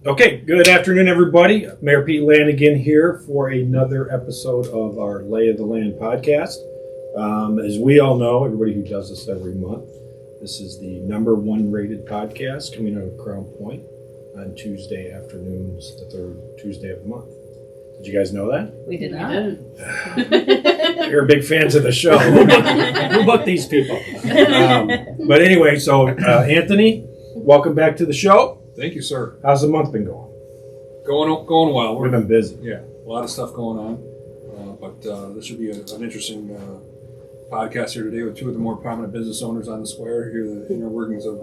Okay, good afternoon, everybody. Mayor Pete Lanigan here for another episode of our Lay of the Land podcast. As we all know, everybody who does this every month, this is the #1 rated podcast coming out of Crown Point on Tuesday afternoons, the third Tuesday of the month. Did you guys know that? We did not. You're big fans of the show. Who booked these people? But anyway, so Anthony, welcome back to the show. Thank you, sir. How's the month been going? Going well. We've been busy. Yeah, a lot of stuff going on. But this should be an interesting podcast here today with two of the more prominent business owners on the square. Hear the inner workings of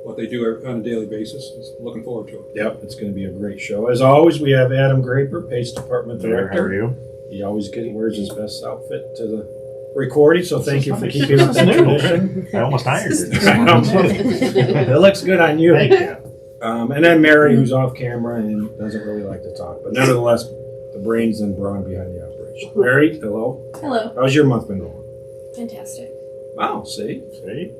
what they do on a daily basis. Just looking forward to it. Yep, it's going to be a great show. As always, we have Adam Graper, Pace Department Director. How are you? He always wears his best outfit to the recording, so thank you for keeping up that tradition. I almost ironed it. It looks good on you. Thank you. And then Mary, who's off camera and doesn't really like to talk, but nevertheless, the brains and brawn behind the operation. Mary, hello. Hello. How's your month been going? Fantastic. Wow, see? See?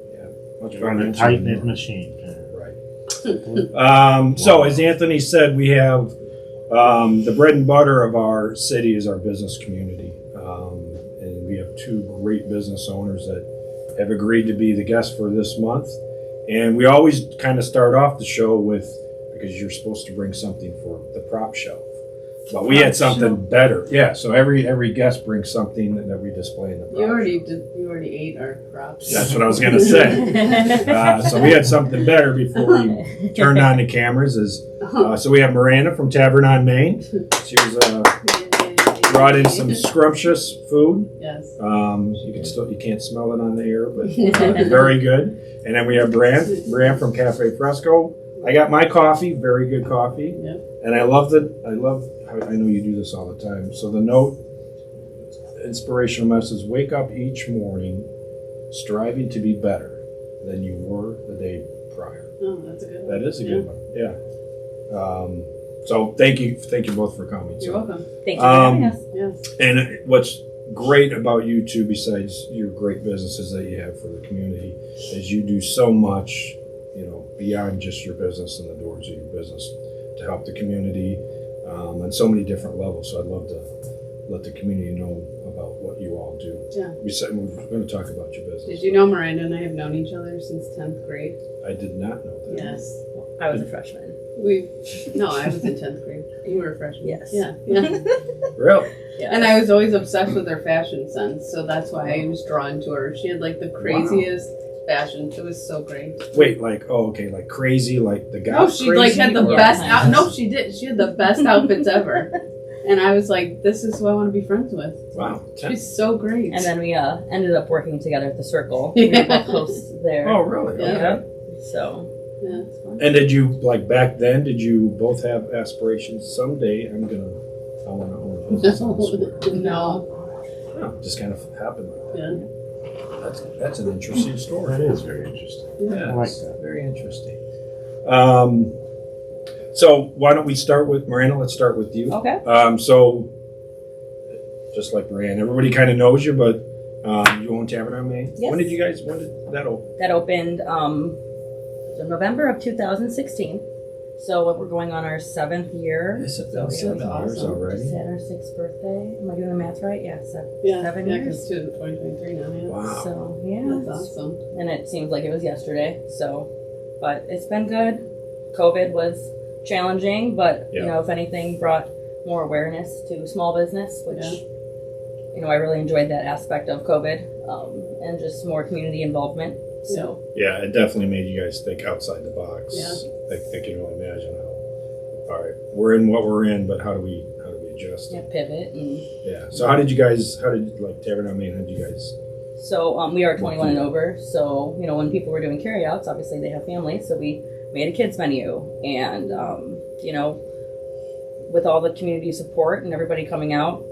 Much You're a fun. tight-knit machine. Right. So, as Anthony said, we have the bread and butter of our city is our business community. And we have two great business owners that have agreed to be the guests for this month. And we always kind of start off the show with, because you're supposed to bring something for the prop shelf. But we had something better. Yeah, so every guest brings something that we display in the prop You shelf. already ate our props. That's what I was going to say. So we had something better before we turned on the cameras. So we have Miranda from Tavern on Main. She was brought in some scrumptious food. Yes. You can't smell it on the air, but very good. And then we have Bran from Cafe Fresco. I got my coffee, very good coffee. Yep. And I know you do this all the time. So the inspirational message: wake up each morning striving to be better than you were the day prior. Oh, that's a good one. That is a good one. Yeah. So thank you both for coming. You're welcome. Thank you for having us. Yes. And what's great about you two, besides your great businesses that you have for the community, is you do so much, beyond just your business and the doors of your business to help the community on so many different levels. So I'd love to let the community know about what you all do. Yeah. We're going to talk about your business. Did you know Miranda and I have known each other since 10th grade? I did not know that. Yes. I was a freshman. No, I was in 10th grade. You were a freshman. Yes. Yeah. Really? Yeah. And I was always obsessed with her fashion sense, so that's why I was drawn to her. She had like the craziest fashion. It was so great. Wait, like crazy, like the guy. No, she like had the or- best. No, she did. She had the best outfits ever. And I was like, this is who I want to be friends with. Wow. She's so great. And then we ended up working together at the Circle. We were both hosts there. Oh, really? Yeah. Okay. So Yeah, it's fun. And did you back then? Did you both have aspirations? Someday I want to own a business on the square. No. Oh, just kind of happened like that. Yeah. That's an interesting story. That is very interesting. Yeah, I like it's that. very interesting. So why don't we start with Miranda? Let's start with you. okay. So just like Miranda, everybody kind of knows you, but you own Tavern on Main. Yes. When did that open? That opened so November of 2016. So we're going on our 7th year. Is it So, 7 yeah, years awesome. already? Just had our 6th birthday. Am I doing the math right? Yeah, 7 Yeah, 7 yeah, years. because 2023 now, yeah. Wow. So yeah, That's awesome. and it seems like it was yesterday. So, but it's been good. COVID was challenging, but Yeah. if anything, brought more awareness to small business, which Yeah. I really enjoyed that aspect of COVID, and just more community involvement. So Yeah, it definitely made you guys think outside the box. Yeah. I can only imagine how. All right, we're in what we're in, but how do we adjust? yeah, pivot and Yeah. So how did Tavern on Main? How did you guys? so we are 21 and over. So when people were doing carryouts, obviously they have families, so we made a kids menu, and with all the community support and everybody coming out,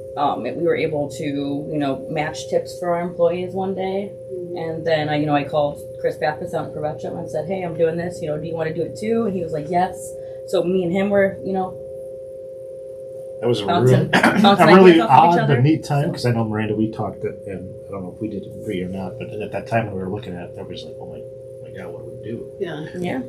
we were able to match tips for our employees one day. And then I called Chris Baptist out in Prevetium and said, hey, I'm doing this, do you want to do it too? And he was like, yes. So me and him were, That was a Bouncing really ideas off of each odd other. but neat time because I know Miranda, we talked, and I don't know if we did agree or not, but at that time when we were looking at it, everybody's like, oh my God, what do we do? Yeah. yeah.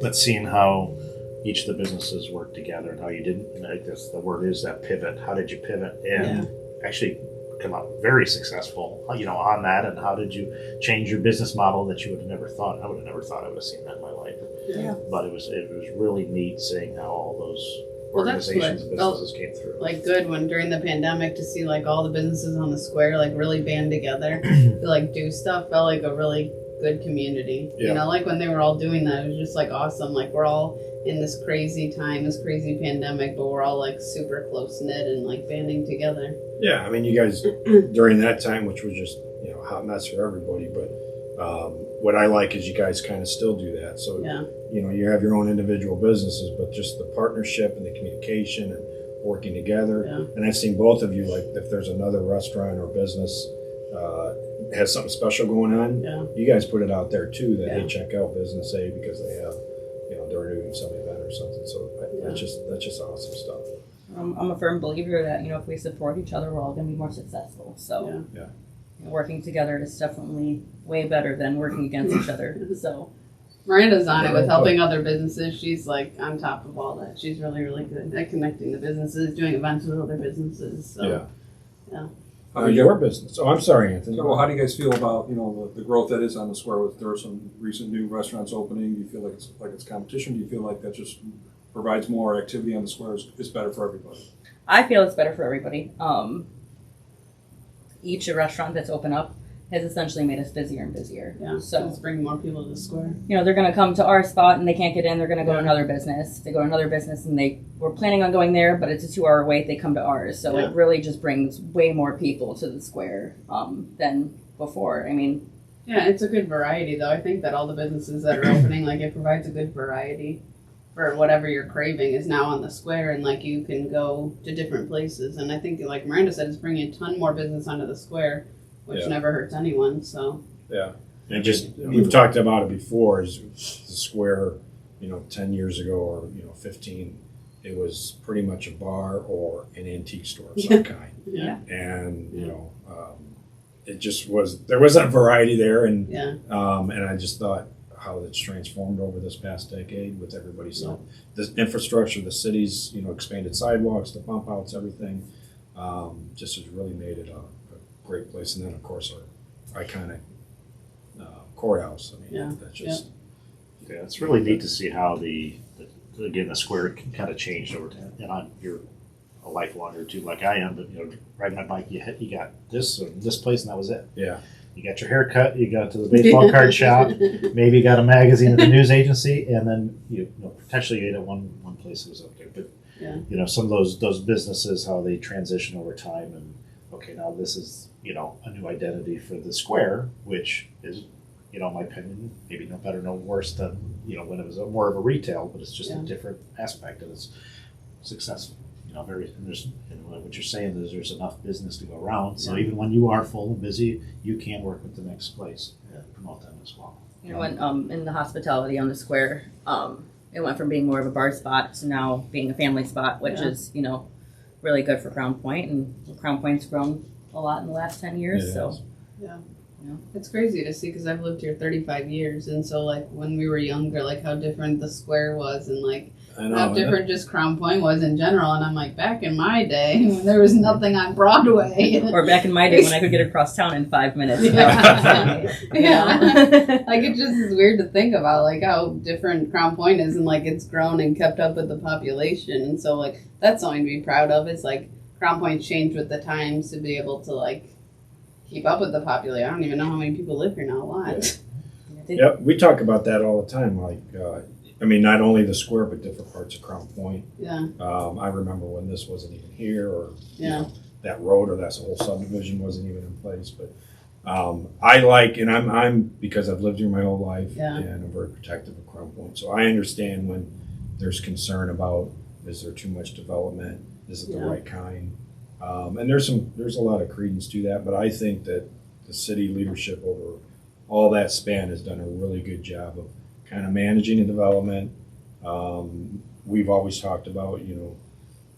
But seeing how each of the businesses worked together and how you didn't, and I guess the word is that pivot. How did you pivot and actually come out very successful, on that? And how did you change your business model that you would have never thought? I would have never thought I would have seen that in my life. Yeah. But it was really neat seeing how all those Well, that's organizations and what- businesses came through. Like good when during the pandemic to see like all the businesses on the square like really band together to like do stuff felt like a really good community. Yeah. You know, like when they were all doing that, it was just like awesome. Like we're all in this crazy time, this crazy pandemic, but we're all like super close knit and like banding together. Yeah, I mean, you guys during that time, which was just a hot mess for everybody, but what I like is you guys kind of still do that. So Yeah. you have your own individual businesses, but just the partnership and the communication and working together. Yeah. And I've seen both of you, like if there's another restaurant or business has something special going on, Yeah. you guys put it out there too that Yeah. hey, check out Business A because they have they're doing some event or something. So that's just awesome stuff. I'm a firm believer that if we support each other, we're all going to be more successful. So Yeah. working together is definitely way better than working against each other. So Miranda's on it Yeah, with but- helping other businesses. She's like on top of all that. She's really, really good at connecting the businesses, doing events with other businesses. So Yeah. Uh, Your business. Oh, I'm sorry, Anthony. So, well, how do you guys feel about the growth that is on the square? There are some recent new restaurants opening. Do you feel like it's competition? Do you feel like that just provides more activity on the square? Is better for everybody? I feel it's better for everybody. Each restaurant that's opened up has essentially made us busier and busier. yeah, So let's bring more people to the square. they're going to come to our spot and they can't get in. They're going to go to Yeah. another business. If they go to another business and they were planning on going there, but it's a 2-hour wait, they come to ours. So Yeah. it really just brings way more people to the square than before. I mean, Yeah, it's a good variety though. I think that all the businesses that are opening, like it provides a good variety for whatever you're craving is now on the square, and like you can go to different places. And I think, like Miranda said, it's bringing a ton more business onto the square, which Yeah. never hurts anyone. So Yeah. And we've talked about it before, is the square, 10 years ago or, 15, it was pretty much a bar or an antique store of some kind. yeah, And, it just there wasn't a variety there. And, yeah, and I just thought how it's transformed over this past decade with everybody. So this infrastructure, the city's, expanded sidewalks, the bump outs, everything, just has really made it a great place. And then, of course, our iconic courthouse. I mean, Yeah. that's just, Yeah, it's really neat to see how the square kind of changed over time. And you're a lifelonger too, like I am. But riding my bike, you got this place, and that was it. yeah. You got your hair cut, you got to the baseball card shop, maybe you got a magazine at the news agency, and then potentially you ate at one place that was up there. But Yeah. some of those businesses, how they transition over time, and okay, now this is a new identity for the square, which is in my opinion, maybe no better, no worse than when it was more of a retail, but it's just a Yeah. different aspect, and it's successful. What you're saying is there's enough business to go around. So Yeah. even when you are full and busy, you can work with the next place and promote them as well. when in the hospitality on the square, it went from being more of a bar spot to now being a family spot, which Yeah. is really good for Crown Point, and Crown Point's grown a lot in the last 10 years. It So has. It's crazy to see because I've lived here 35 years, and so like when we were younger, like how different the square was, and like I know. how different just Crown Point was in general. And I'm like, back in my day, there was nothing on Broadway. or back in my day when I could get across town in 5 minutes. Yeah. Yeah. Like it just is weird to think about like how different Crown Point is, and like it's grown and kept up with the population, and so like that's something to be proud of. It's like Crown Point changed with the times to be able to like keep up with the population. I don't even know how many people live here now. A lot. Yep, we talk about that all the time. Like, not only the square, but different parts of Crown Point. Yeah. I remember when this wasn't even here, or Yeah. that road or that whole subdivision wasn't even in place. But I like, and I'm because I've lived here my whole life, Yeah. and I'm very protective of Crown Point. So I understand when there's concern about is there too much development, is it the Yeah. right kind, and there's a lot of credence to that. But I think that the city leadership over all that span has done a really good job of kind of managing the development. We've always talked about,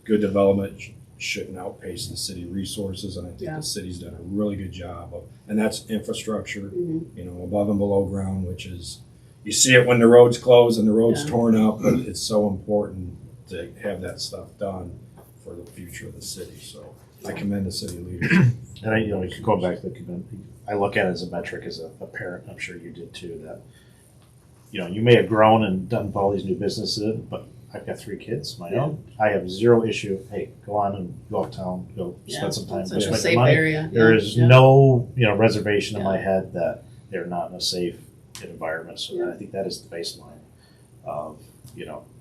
good development shouldn't outpace the city resources, and I think Yeah. the city's done a really good job of, and that's infrastructure, Mhm. above and below ground, which is, you see it when the road's closed and the road's Yeah. torn up, but it's so important to have that stuff done for the future of the city. So I commend the city leaders. And we could go back to the community. I look at it as a metric as a parent. I'm sure you did too. That you may have grown and done all these new businesses, but I've got 3 kids of my own. I have zero issue. Hey, go on and go uptown, go spend some time, It's go such a spend safe your money. area. There Yeah. is Yeah. no reservation in Yeah. my head that they're not in a safe environment. So Yeah. I think that is the baseline of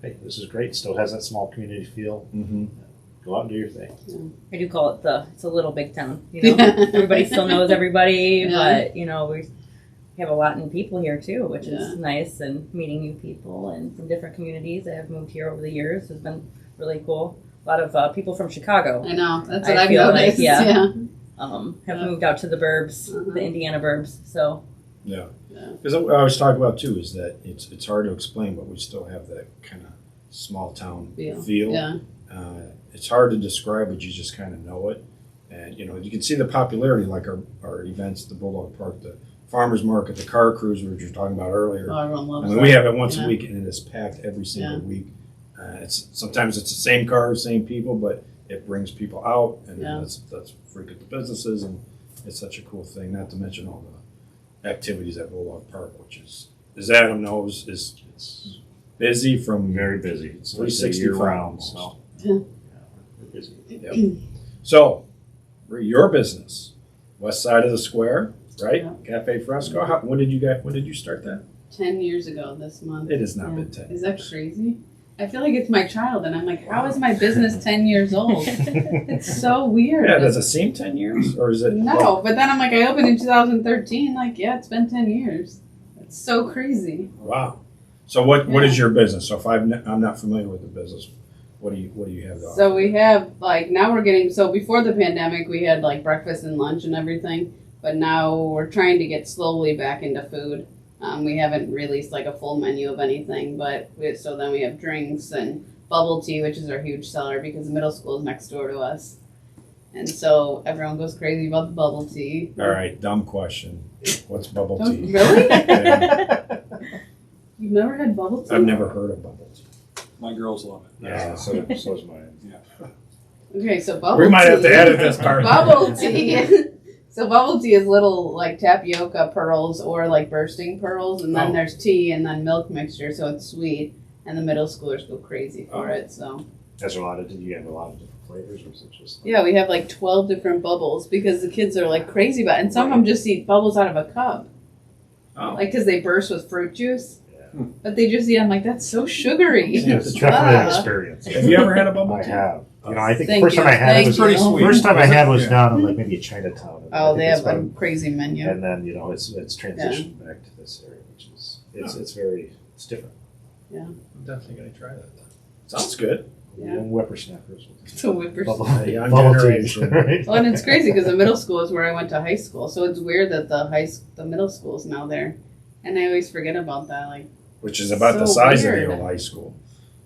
hey, this is great. Still has that small community feel. Mm-hmm. Go out and do your thing. I do call it it's a little big town. Everybody still knows everybody, Yeah. but we have a lot in people here too, which Yeah. is nice, and meeting new people and from different communities that have moved here over the years has been really cool. A lot of people from Chicago I know. That's what I I've feel like, noticed. yeah. Yeah. have Yeah. moved out to the burbs, Uh-huh. the Indiana burbs. So Yeah. Yeah. Because I always talk about too is that it's hard to explain, but we still have that kind of small town feel. Yeah. It's hard to describe, but you just kind of know it. And you can see the popularity, like our events, the Bulldog Park, the farmers market, the car cruise, which you were talking about earlier. Oh, everyone I loves mean, that. we have it once Yeah. a week, and it is packed every single Yeah. week. Sometimes it's the same cars, same people, but it brings people out, and Yeah. that's frequent the businesses, and it's such a cool thing. Not to mention all the activities at Bulldog Park, which is, as Adam knows, is It's busy from very busy. It's like 365 year round. almost. So Yeah. we're busy. Yep. So, your business, west side of the square, right? Yeah. Cafe Fresco. When did you start that? 10 years ago this month. It has not Yeah. been 10. Is that crazy? I feel like it's my child, and I'm like, how is my business 10 years old? It's so weird. Yeah, does it seem 10 years, or is it? No, but then I'm like, I opened in 2013. Like, yeah, it's been 10 years. It's so crazy. Wow. So what is Yeah. your business? So if I'm not familiar with the business, what do you have to offer? So we have now we're getting before the pandemic we had breakfast and lunch and everything, but now we're trying to get slowly back into food. We haven't released a full menu of anything, but then we have drinks and bubble tea, which is our huge seller because the middle school is next door to us, and so everyone goes crazy about the bubble tea. All right, dumb question. What's bubble Don't- tea? really? Yeah, You've never had bubble tea? I've never heard of bubble tea. My girls love it. Yeah. So is mine. Okay, so bubble We might have tea- to edit this part. Bubble tea. So bubble tea is little tapioca pearls or bursting pearls, and then Oh. there's tea and then milk mixture, so it's sweet. And the middle schoolers go crazy for Oh. it. So There's a lot of you have a lot of different flavors, or is it just yeah, we have 12 different bubbles because the kids are crazy about it, and some of them just eat bubbles out of a cup, Oh. because they burst with fruit juice. Yeah. But they just eat. I'm like, that's so sugary. Yeah, It's definitely an Ah. experience. Have you ever had a bubble I tea? have. I think Thank the first you, time I had thank it was pretty you. sweet. first time I had was Yeah. down in maybe Chinatown. I Oh, think they it's have a about- crazy menu. and then it's transitioned back to this area, which is it's different. I'm definitely gonna try that. Then. Sounds good. Yeah. Young whippersnappers. It's a whippers. Bubble, The young bubble tea, generation. right? Well, and it's crazy because the middle school is where I went to high school, so it's weird that the middle school is now there, and I always forget about that. Which is about the So size of weird. the old high school.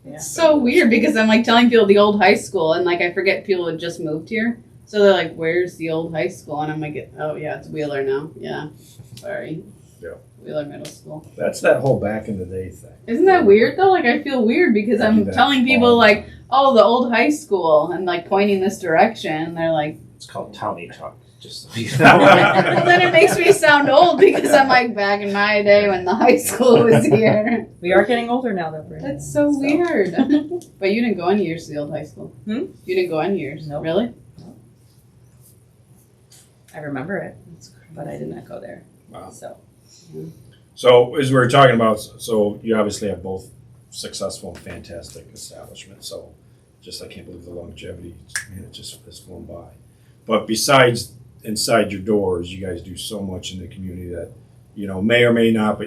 yeah. It's so weird because I'm telling people the old high school, and I forget people had just moved here, so they're like, "Where's the old high school?" And I'm like, "Oh yeah, it's Wheeler now." Yeah, sorry. Yeah. Wheeler Middle School. That's that whole back in the day thing. Isn't that weird though? I feel weird because I do I'm that telling people all the time. "Oh, the old high school," and pointing this direction, and they're like. It's called townie talk. Just so you Well, know. then it makes me sound old because I'm back in my day when the high school was here. We are getting older now, though. Brandon. That's so weird. But you didn't go any years to the old high school. Hmm? You didn't go any years. Nope. Really? I remember it, That's crazy. but I did not go there. Wow. So So as we were talking about, so you obviously have both successful and fantastic establishments. So I can't believe the longevity. Man, it just has flown by. But besides inside your doors, you guys do so much in the community that may or may not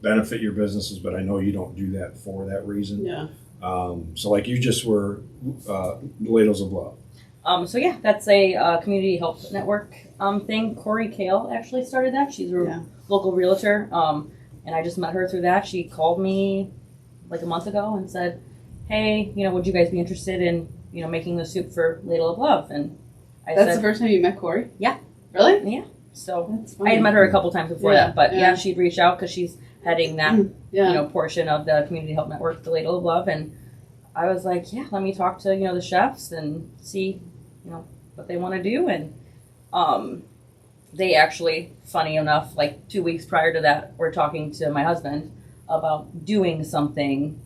benefit your businesses. But I know you don't do that for that reason. Yeah. So you just were Ladles of Love. So yeah, that's a community health network thing. Corey Kale actually started that. She's a Yeah. local realtor, and I just met her through that. She called me a month ago and said, "Hey, would you guys be interested in making the soup for Ladle of Love?" And I That's the said, first time you met Corey? Yeah. Really? so That's I had funny. met her a couple times before Yeah, that, but yeah. yeah, she'd reached out because she's heading that Yeah. portion of the Community Health Network, the Ladle of Love, and I was like, yeah, let me talk to the chefs and see what they want to do, and they actually, funny enough, like 2 weeks prior to that, were talking to my husband about doing something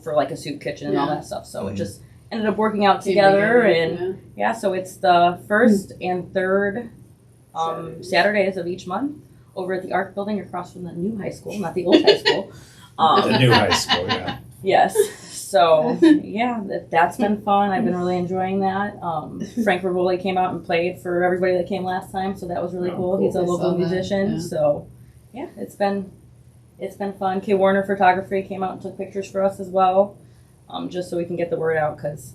for like a soup kitchen and all that stuff. So it just ended up working out together, and so it's the first and third Saturdays of each month over at the Arc Building across from the new high school, not the old high school. The new high school, yeah. Yes. So yeah, that's been fun. I've been really enjoying that. Frank Rivoli came out and played for everybody that came last time, so that was really cool. He's a I local saw that, musician, yeah. so yeah, it's been fun. K Warner Photography came out and took pictures for us as well, just so we can get the word out, because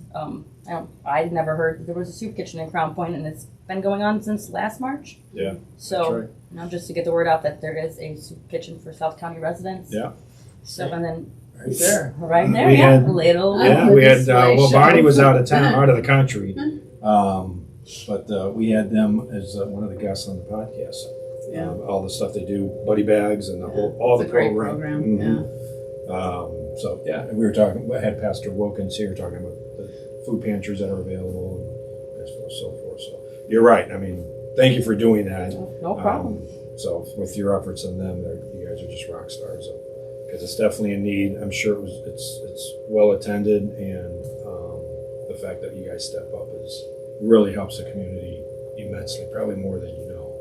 I'd never heard that there was a soup kitchen in Crown Point, and it's been going on since last March. Yeah, So just to get the word out that there is a soup kitchen for South County residents. Yeah. So and then. Right there. Right there, We yeah. had- Little. Yeah, the we had, display well, show. Bonnie was out of town, out of the country. But we had them as one of the guests on the podcast. Yeah. All the stuff they do, buddy bags and all It's the a great program. program. Mhm. So, yeah, and we were talking, I had Pastor Wilkins here talking about the food pantries that are available and so forth. So you're right. I mean, thank you for doing that. No problem. So with your efforts on them, you guys are just rock stars. Because it's definitely a need. I'm sure it's well attended, and the fact that you guys step up really helps the community immensely, probably more than you know.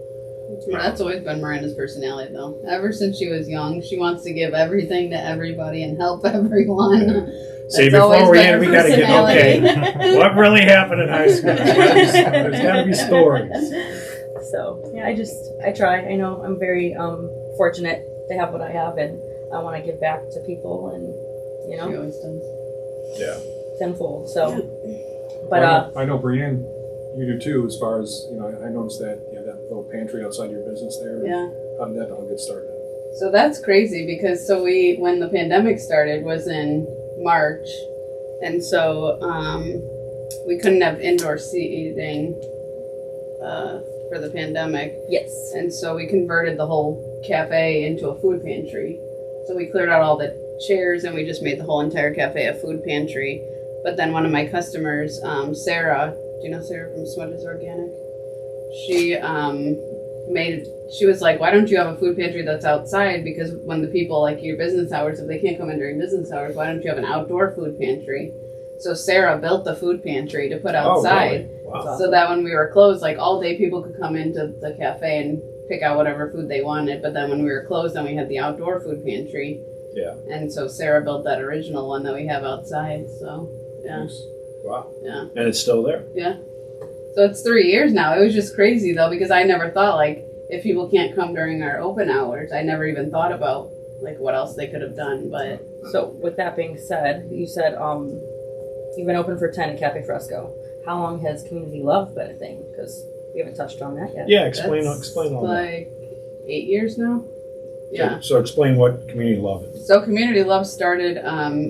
That's always been Miranda's personality, though. Ever since she was young, she wants to give everything to everybody and help everyone. See, That's always before we been end, her we got to get personality. what really happened in high school. There's got to be stories. So yeah, I try. I know I'm very fortunate to have what I have, and I want to give back to people, and She always does. Yeah. tenfold. So, but Well, I know Brienne, you do too. As far as I noticed that you have that little pantry outside your business there. Yeah. How did that all get started? So that's crazy because when the pandemic started was in March, and so we couldn't have indoor seating for the pandemic, yes, and so we converted the whole cafe into a food pantry. So we cleared out all the chairs and we just made the whole entire cafe a food pantry. But then one of my customers, Sarah, do you know Sarah from Smudges Organic? She she was like, why don't you have a food pantry that's outside? Because when the people, like your business hours, if they can't come in during business hours, why don't you have an outdoor food pantry? So Sarah built the food pantry to put outside. Oh, really? Wow. So that when we were closed, like all day people could come into the cafe and pick out whatever food they wanted. But then when we were closed, then we had the outdoor food pantry. Yeah. And so Sarah built that original one that we have outside. So, yeah. Nice. Wow. Yeah. And it's still there. Yeah. So it's 3 years now. It was just crazy though, because I never thought like if people can't come during our open hours, I never even thought about like what else they could have done. But So with that being said, you said you've been open for 10 at Cafe Fresco. How long has Community Love been a thing? Because we haven't touched on that yet. Yeah. Explain that's all that. like 8 years now. Yeah. So explain what community love is. So Community Love started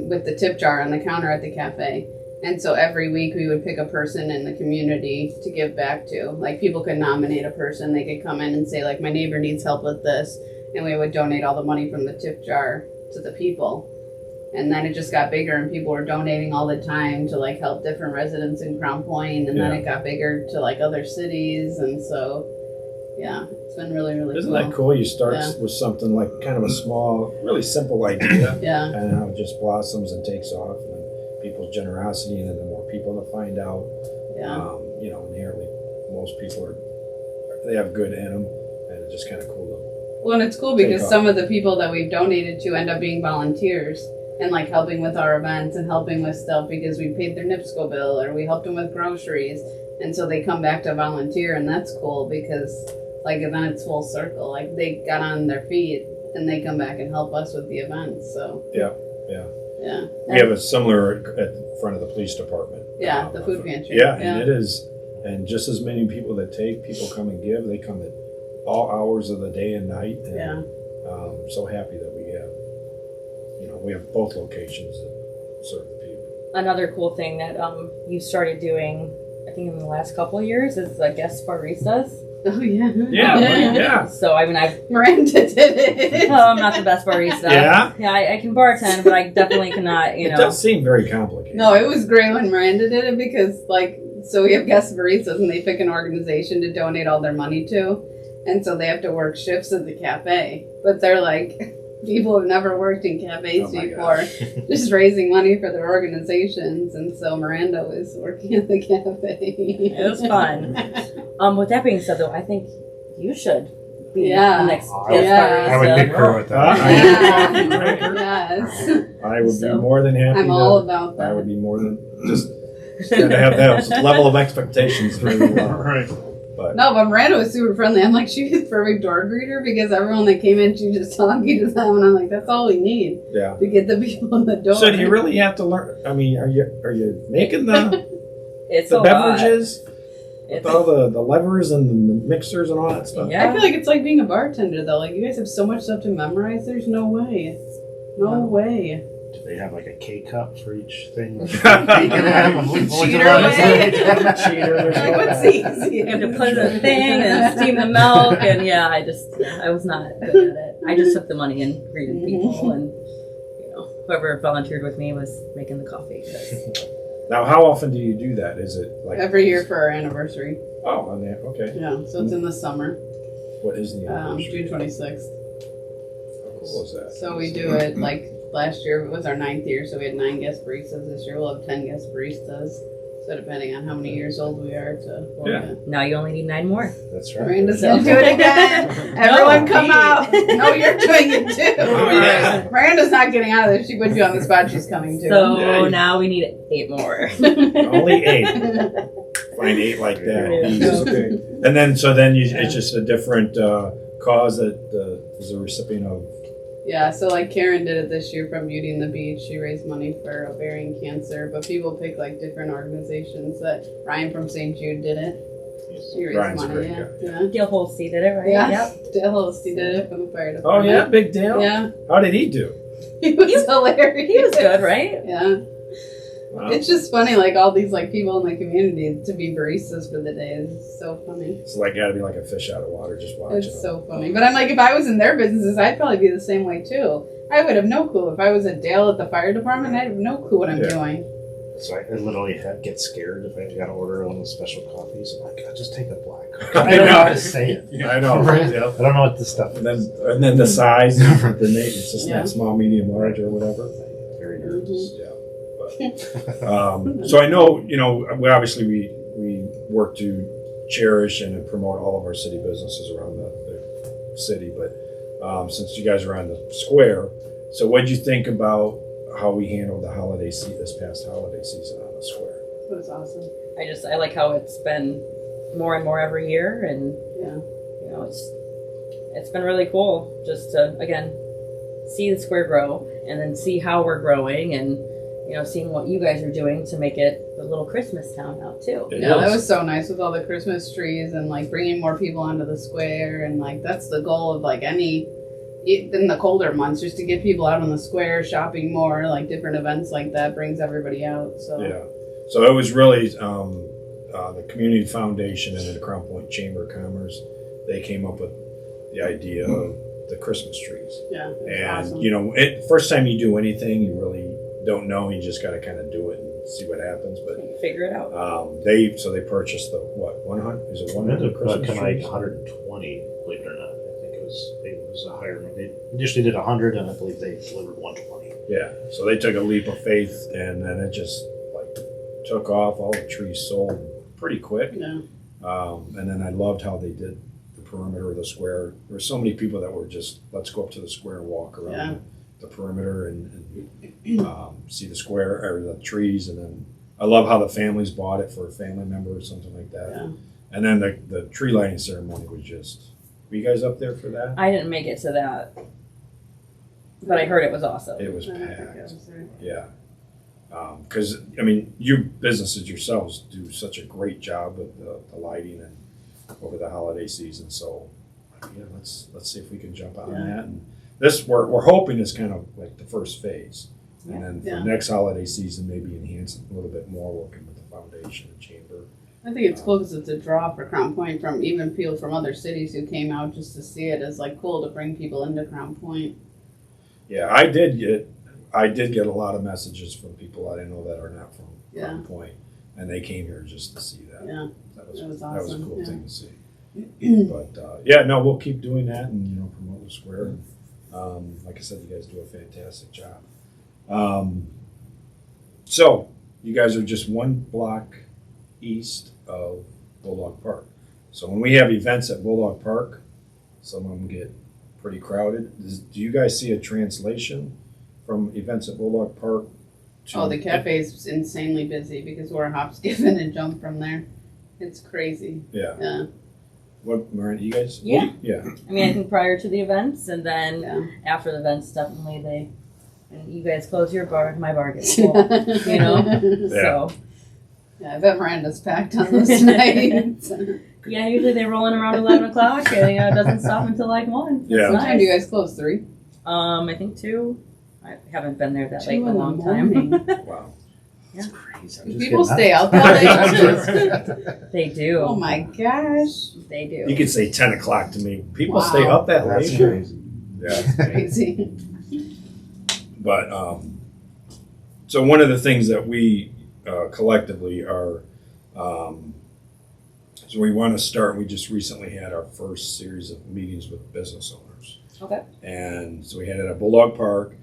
with the tip jar on the counter at the cafe. And so every week we would pick a person in the community to give back to. Like people could nominate a person. They could come in and say like, my neighbor needs help with this. And we would donate all the money from the tip jar to the people. And then it just got bigger and people were donating all the time to like help different residents in Crown Point. And then Yeah. it got bigger to like other cities. And so, yeah, it's been really, really Isn't cool. that cool? You start Yeah. with something like kind of a small, really simple idea, Yeah. and how it just blossoms and takes off, and people's generosity, and then the more people to find out, Yeah. inherently, most people they have good in them, and it's just kind of cool. Well, and it's cool Take because off. some of the people that we've donated to end up being volunteers and like helping with our events and helping with stuff because we paid their NIPSCO bill or we helped them with groceries. And so they come back to volunteer, and that's cool because like then it's full circle. Like they got on their feet and they come back and help us with the events. So Yeah. yeah, We have a similar at the front of the police department. yeah, the food pantry. Yeah, and it is, and just as many people that take, people come and give. They come at all hours of the day and night. And, Yeah. so happy that we have both locations that serve the people. Another cool thing that you started doing, I think in the last couple of years, is the guest baristas. Oh yeah. Yeah, yeah. So I mean, I've Miranda did it. I'm not the best barista. Yeah? Yeah, I can bartend, but I definitely cannot. You It know, does seem very complicated. No, it was great when Miranda did it because, like, so we have guest baristas and they pick an organization to donate all their money to. And so they have to work shifts at the cafe. But they're like, people who've never worked in cafes Oh my before, just raising money for their organizations. And so Miranda was working at the cafe. it was fun. With that being said, though, I think you should be Yeah. the next Oh, guest yeah. I would barista. concur with that. Yeah. Yes. I would So, be more than happy I'm to. all about I that. would be more than just gotta have that level of expectations through. Right. But No, but Miranda was super friendly. I'm like, she was perfect door greeter because everyone that came in, she was just talking to them. And I'm like, that's all we need yeah. to get the people in the door. So do you really have to learn? I mean, are you making the It's the a beverages lot. with It's, all the levers and the mixers and all that stuff? yeah. I feel like it's like being a bartender though. Like you guys have so much stuff to memorize. There's no way. No No. way. Do they have like a K cup for each thing? You can have them. Cheater way. Cheaters. Like what's easy? You have to put in the thing and steam the milk, and yeah, I was not good at it. I just took the money and greeted people, and whoever volunteered with me was making the coffee. 'cause- Now, how often do you do that? Is it like Every year for our anniversary. Oh, on there. Okay. Yeah, so it's in the summer, What is the anniversary? June 26th. How cool is that? So we do it like last year. It was our 9th year, so we had 9 guest baristas. This year we'll have 10 guest baristas. So depending on how many years old we are to work Yeah. it. Now you only need 9 more. That's right. Miranda's So- gonna do it again. Everyone come me. out. No, you're doing it too. Oh, yeah. Miranda's not getting out of this. She put you on the spot. She's coming too. So Yeah. now we need 8 more. Only 8. Find 8 like that. Yeah. Easy. Okay. And then it's just a different cause that is a recipient of. Yeah, so like Karen did it this year from Beauty and the Beach. She raised money for ovarian cancer, but people pick like different organizations. That Ryan from St. Jude did it. She raised Ryan's a money. great Yeah, guy. yeah. Dale Holstein did it, right? Yeah. Yep. Dale Holstein did it from the fire Oh department. yeah, big deal. Yeah, How did he do? he was hilarious. He was good, right? Yeah, Wow. it's just funny, like all these like people in the community to be baristas for the day is so funny. It's like gotta be like a fish out of water just watching. It's so funny. But I'm like, if I was in their businesses, I'd probably be the same way too. I would have no clue if I was at Dale at the fire department. I'd have no clue what I'm Yeah. doing. So I literally get scared if I got to order one of those special coffees. I'm like, just take a black. I I don't know know. how to say it. I know. Right. Yep. I don't know what this stuff And is. then the size, the name, it's just Yeah. not small, medium, large, or whatever. Very nervous. Yeah. So I know, we work to cherish and promote all of our city businesses around the city, but since you guys are on the square, so what did you think about how we handled the this past holiday season on the square? It was awesome. I like how it's been more and more every year, and Yeah. it's been really cool just to again see the square grow and then see how we're growing and seeing what you guys are doing to make it a little Christmas town now too. It Yeah, that is. was so nice with all the Christmas trees and like bringing more people onto the square and like that's the goal of like in the colder months, just to get people out on the square shopping more, like different events like that brings everybody out. So Yeah. So it was really the Community Foundation and the Crown Point Chamber of Commerce. They came up with the idea of the Christmas trees. yeah, it was And awesome. first time you do anything, you really don't know. You just got to kind of do it and see what happens. But Figure it out. they purchased the 100? Is it 100 Christmas Kind of like trees? 120, believe it or not. I think it was a higher number. They initially did 100, and I believe they delivered 120. Yeah. So they took a leap of faith, and then it just like took off. All the trees sold pretty quick. Yeah, And then I loved how they did the perimeter of the square. There were so many people that were just, let's go up to the square and walk around Yeah. the perimeter and see the square or the trees. And then I love how the families bought it for a family member or something like that. Yeah. And then the tree lighting ceremony was just, were you guys up there for that? I didn't make it to that, but I heard it was awesome. It was I don't think I packed. was there. Yeah. Because, you businesses yourselves do such a great job with the lighting and over the holiday season. So, let's see if we can jump on Yeah. that. And this, we're hoping is kind of like the first phase. And then Yeah. for next holiday season, maybe enhance it a little bit more, working with the foundation and chamber. I think it's cool because it's a draw for Crown Point from even people from other cities who came out just to see it. It's like cool to bring people into Crown Point. Yeah, I did get a lot of messages from people I didn't know that are not from Yeah. Crown Point, and they came here just to see that. Yeah, That was that was that was a awesome, cool yeah. thing to see. But yeah, no, we'll keep doing that and promote the square. And, like I said, you guys do a fantastic job. So you guys are just one block east of Bulldog Park. So when we have events at Bulldog Park, some of them get pretty crowded. Do you guys see a translation from events at Bulldog Park to? Oh, the cafe's insanely busy because we're a hop, skip, and a jump from there. It's crazy. Yeah. Yeah. What, Miranda, you guys? Yeah. Yeah. I mean, I think prior to the events, and then Yeah. after the events, definitely and you guys close your bar, my bar gets full. You know? So Yeah, I bet Miranda's packed on this night. yeah, usually they're rolling around 11 o'clock, and it doesn't stop until like 1. Yeah. It's What time do you nice. guys close? 3? I think 2. I haven't been there that 2 late in a in the long time. morning. Wow. It's crazy. I'm Do just people getting stay up. out that late? They do. Oh my gosh. They do. You could say 10 o'clock to me. People Wow. stay up that That's late. crazy. Yeah. Crazy. But so one of the things that we collectively are, so we want to start. We just recently had our first series of meetings with business owners. Okay. And so we had it at Bulldog Park,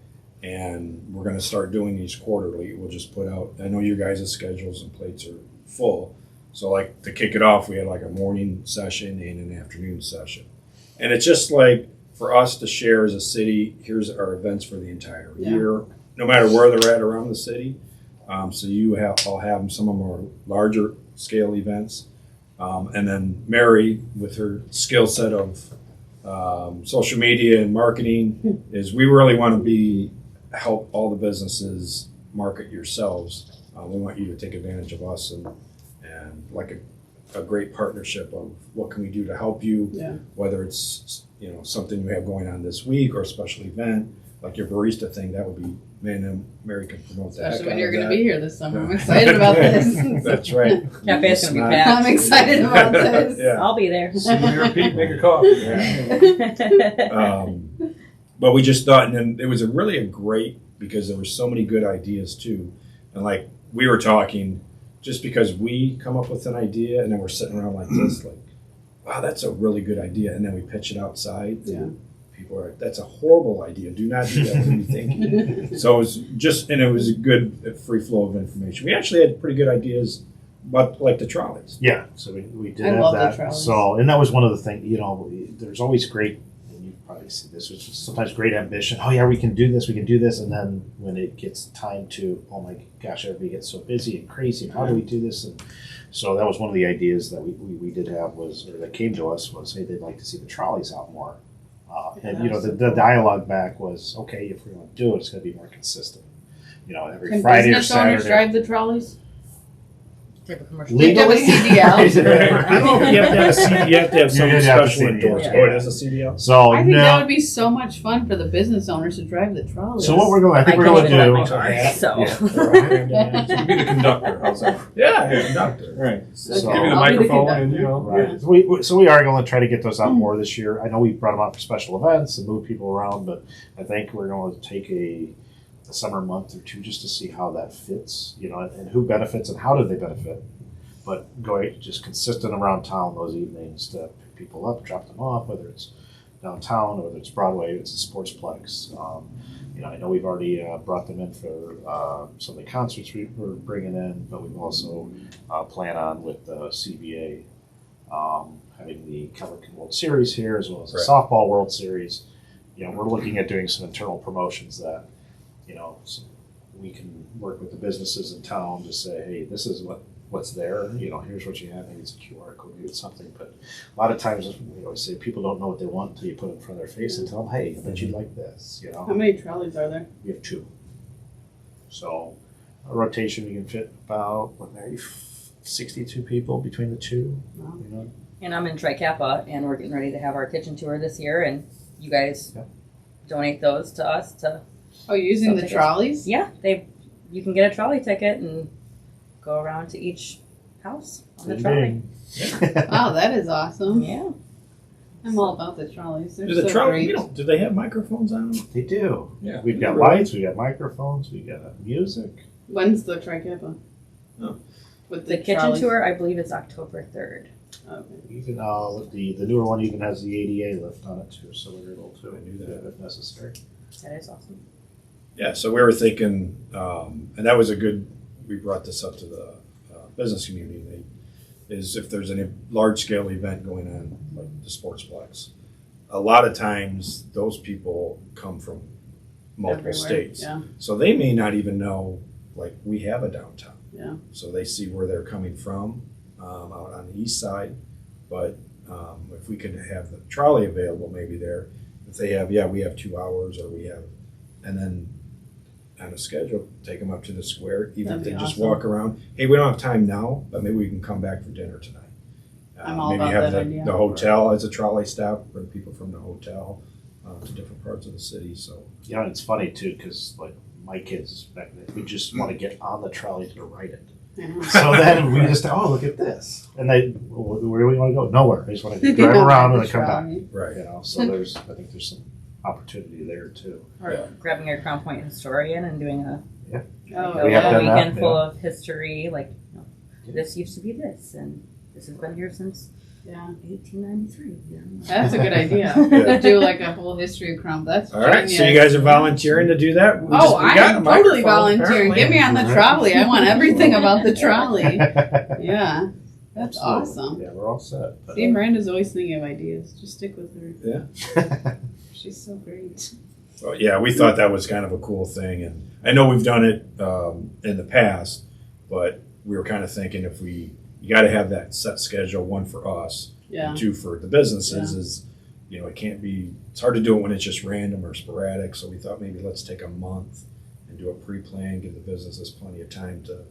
and we're going to start doing these quarterly. We'll just put out. I know your guys' schedules and plates are full, so like to kick it off, we had like a morning session and an afternoon session, and it's just like for us to share as a city. Here's our events for the entire Yeah. year, no matter where they're at around the city. So you all have some of our larger scale events, and then Mary with her skill set of social media and marketing is we really want to help all the businesses market yourselves. We want you to take advantage of us and like a great partnership of what can we do to help you, Yeah. whether it's something you have going on this week or a special event like your barista thing. That would be, man, and Mary can promote that. Especially when you're going to be here this summer. I'm excited about this. That's right. Cafe's gonna be It's packed. I'm excited about this. Yeah. I'll be there. See you repeat, make a coffee. But we just thought, and then it was a great, because there were so many good ideas too. And like we were talking, just because we come up with an idea and then we're sitting around like this, like, wow, that's a really good idea. And then we pitch it outside. Yeah. People are, that's a horrible idea. Do not do that. What are you thinking? So it was just, and it was a good free flow of information. We actually had pretty good ideas, but like the trolleys. Yeah, so we did I have love the that. trolleys. So, and that was one of the things, there's always great, and you've probably seen this, which is sometimes great ambition. Oh yeah, we can do this. And then when it gets time to, oh my gosh, everybody gets so busy and crazy. And how do we do this? And so that was one of the ideas that we did have that came to us was, hey, they'd like to see the trolleys out more. And the dialogue back was, okay, if we're going to do it, it's going to be more consistent. Every Can Friday or business owners Saturday. drive the trolleys? Type of commercial. They have a CDL. I don't know if you have to have a CD, you have to have some You did have a special CDL. endorsement. Yeah. Oh, it is a CDL? So I think no. that would be so much fun for the business owners to drive the trolleys. So what I think we're can't going even let my to car, so. So be the conductor. How's that? Yeah, conductor. Right. So- Give me the I'll be the microphone and conductor. Right. So we are going to try to get those out more this year. I know we brought them out for special events and move people around, but I think we're going to take a summer month or two just to see how that fits, and who benefits and how do they benefit. But going just consistent around town those evenings to pick people up, drop them off, whether it's downtown or whether it's Broadway, it's a sportsplex. I know we've already brought them in for some of the concerts we're bringing in, but we've also plan on with the CBA having the Cumberland World Series here as well as the Right. Softball World Series. We're looking at doing some internal promotions that, so we can work with the businesses in town to say, hey, this is what's there. Here's what you have. Maybe it's a QR code, maybe it's something. But a lot of times we always say people don't know what they want until you put it in front of their face and tell them, hey, I bet you'd like this. How many trolleys are there? We have 2. So a rotation, we can fit about, maybe 62 people between the 2. Wow. And I'm in Tricapa, and we're getting ready to have our kitchen tour this year, and you guys Yep. donate those to us to. Oh, you're using the Something. trolleys? Yeah, you can get a trolley ticket and go around to each house on the Ding, trolley. ding. Wow, that is awesome. Yeah. I'm all about the trolleys. They're Is the so trolley? great. Do they have microphones on them? They do. Yeah. We've got lights, we got microphones, we got music. When's the Tri-Kappa? Oh. With The kitchen trolleys? tour, I believe it's October 3rd. Okay. Even the newer one even has the ADA lift on it too, so we're able to I knew that. if necessary. That is awesome. Yeah, so we were thinking, and that was a good, we brought this up to the business community, is if there's any large-scale event going on, like the Sportsplex, a lot of times those people come from multiple Everywhere. states. Yeah. So they may not even know, like, we have a downtown. Yeah. So they see where they're coming from out on the east side. But if we could have the trolley available maybe there, if they have, we have 2 hours or we have, and then on a schedule, take them up to the square, even That'd if they be just awesome. walk around. Hey, we don't have time now, but maybe we can come back for dinner tonight. I'm all maybe about have that idea. the hotel as a trolley stop, bring people from the hotel to different parts of the city. So Yeah, and it's funny too, because like my kids back then, we just want to get on the trolley to ride it. I know. So then we just, oh, look at this. And they, where do we want to go? Nowhere. They just want to drive around and then come back. Trolley. right. You know, so I think there's some opportunity there too. Or Yeah. grabbing your Crown Point historian and doing a, Oh, a We have whole done that, weekend full yeah. of history. Like, this used to be this, and this has been here since Yeah. 1893. Yeah. That's a good idea. Yeah. Do like a whole history of Crump. That's All right, so you genius. guys are volunteering to do that? We Oh, we got a I'm totally microphone, volunteering. apparently. Get me on the trolley. I want everything about the trolley. Yeah. That's Absolutely. awesome. Yeah, we're all set. But, See, Miranda's always thinking of ideas. Just stick with her. uh, She's so great. Well, yeah, we thought that was kind of a cool thing, and I know we've done it in the past, but we were kind of thinking if you got to have that set schedule, one for us, Yeah. and two for the businesses. Is it can't be. It's hard to do it when it's just random or sporadic. So we thought maybe let's take a month and do a pre-plan, give the businesses plenty of time to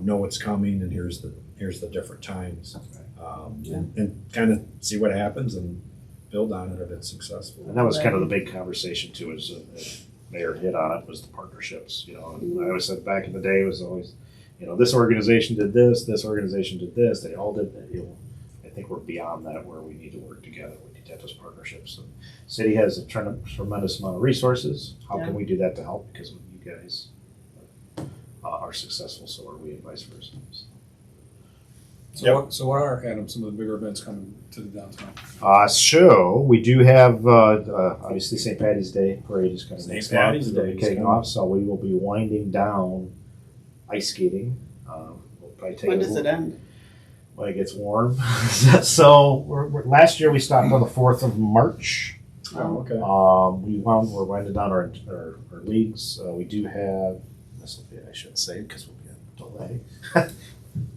know what's coming, and here's the different times, and kind of see what happens and build on it if it's successful. And that was kind of the big conversation too, is Mayor hit on it, was the partnerships, and I always said back in the day, it was always, this organization did this organization did this, they all did that, I think we're beyond that where we need to work together, we need to have those partnerships. And city has a tremendous amount of resources, how can we do that to help, because you guys are successful, so are we, and vice versa. So what are, Adam, some of the bigger events coming to the downtown? So we do have obviously St. Patty's Day parade is coming St. next Patty's month. Day We're is kicking coming. off, so we will be winding down ice skating. We'll probably take When does it end? when it gets warm. So last year we stopped on the 4th of March. Oh, okay. We're winding down our leagues. We do have, I shouldn't say because we'll be on delay.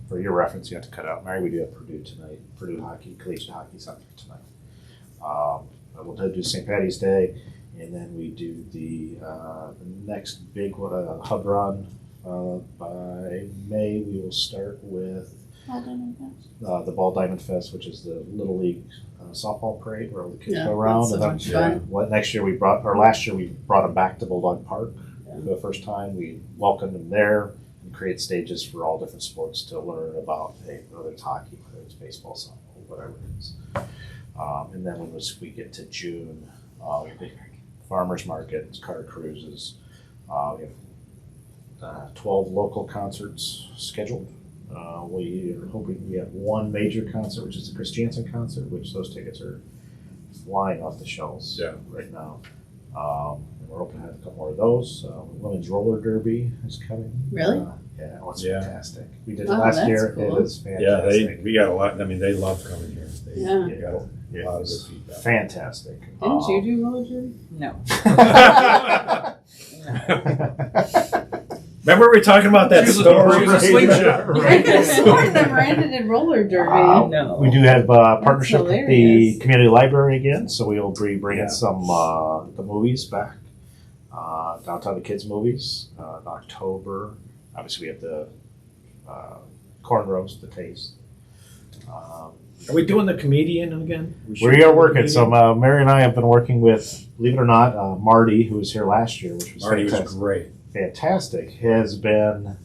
For your reference, you have to cut out. Mary, we do have Purdue tonight. Purdue hockey, collegiate hockey soccer tonight. We'll do St. Patty's Day, and then we do the next big hub run. By May, we will start with the Ball Diamond Fest, which is the Little League softball parade where all the kids Yeah, go around. that's so And much then, fun. last year we brought them back to Bulldog Park for the first time. We welcomed them there and create stages for all different sports to learn about, whether it's hockey, whether it's baseball, softball, whatever it is. And then when we get to June, we have big farmers markets, car cruises. We have 12 local concerts scheduled. We are hoping we have one major concert, which is the Chris Jansen concert, which those tickets are flying off the shelves right now. And we're hoping to have a couple more of those. Women's roller derby is coming. Really? It's Yeah. fantastic. We did it Oh, last that's year. cool. It is fantastic. Yeah, we got a lot. I mean, they love coming here. They Yeah. got a lot It of was good feedback. fantastic. Didn't you do roller derby? No. Remember we were talking about that She was a- story? she was a slingshot. I could have sworn that Miranda did roller derby. No. We do have partnership with the hilarious. community library again, so we will be bringing Yeah. some the movies back. Downtown the Kids movies in October. Obviously, we have the corn roast, the taste. Are we doing the comedian again? We are working. So Mary and I have been working with, believe it or not, Marty, who was here last year, which was Marty was fantastic. great. Fantastic. Has been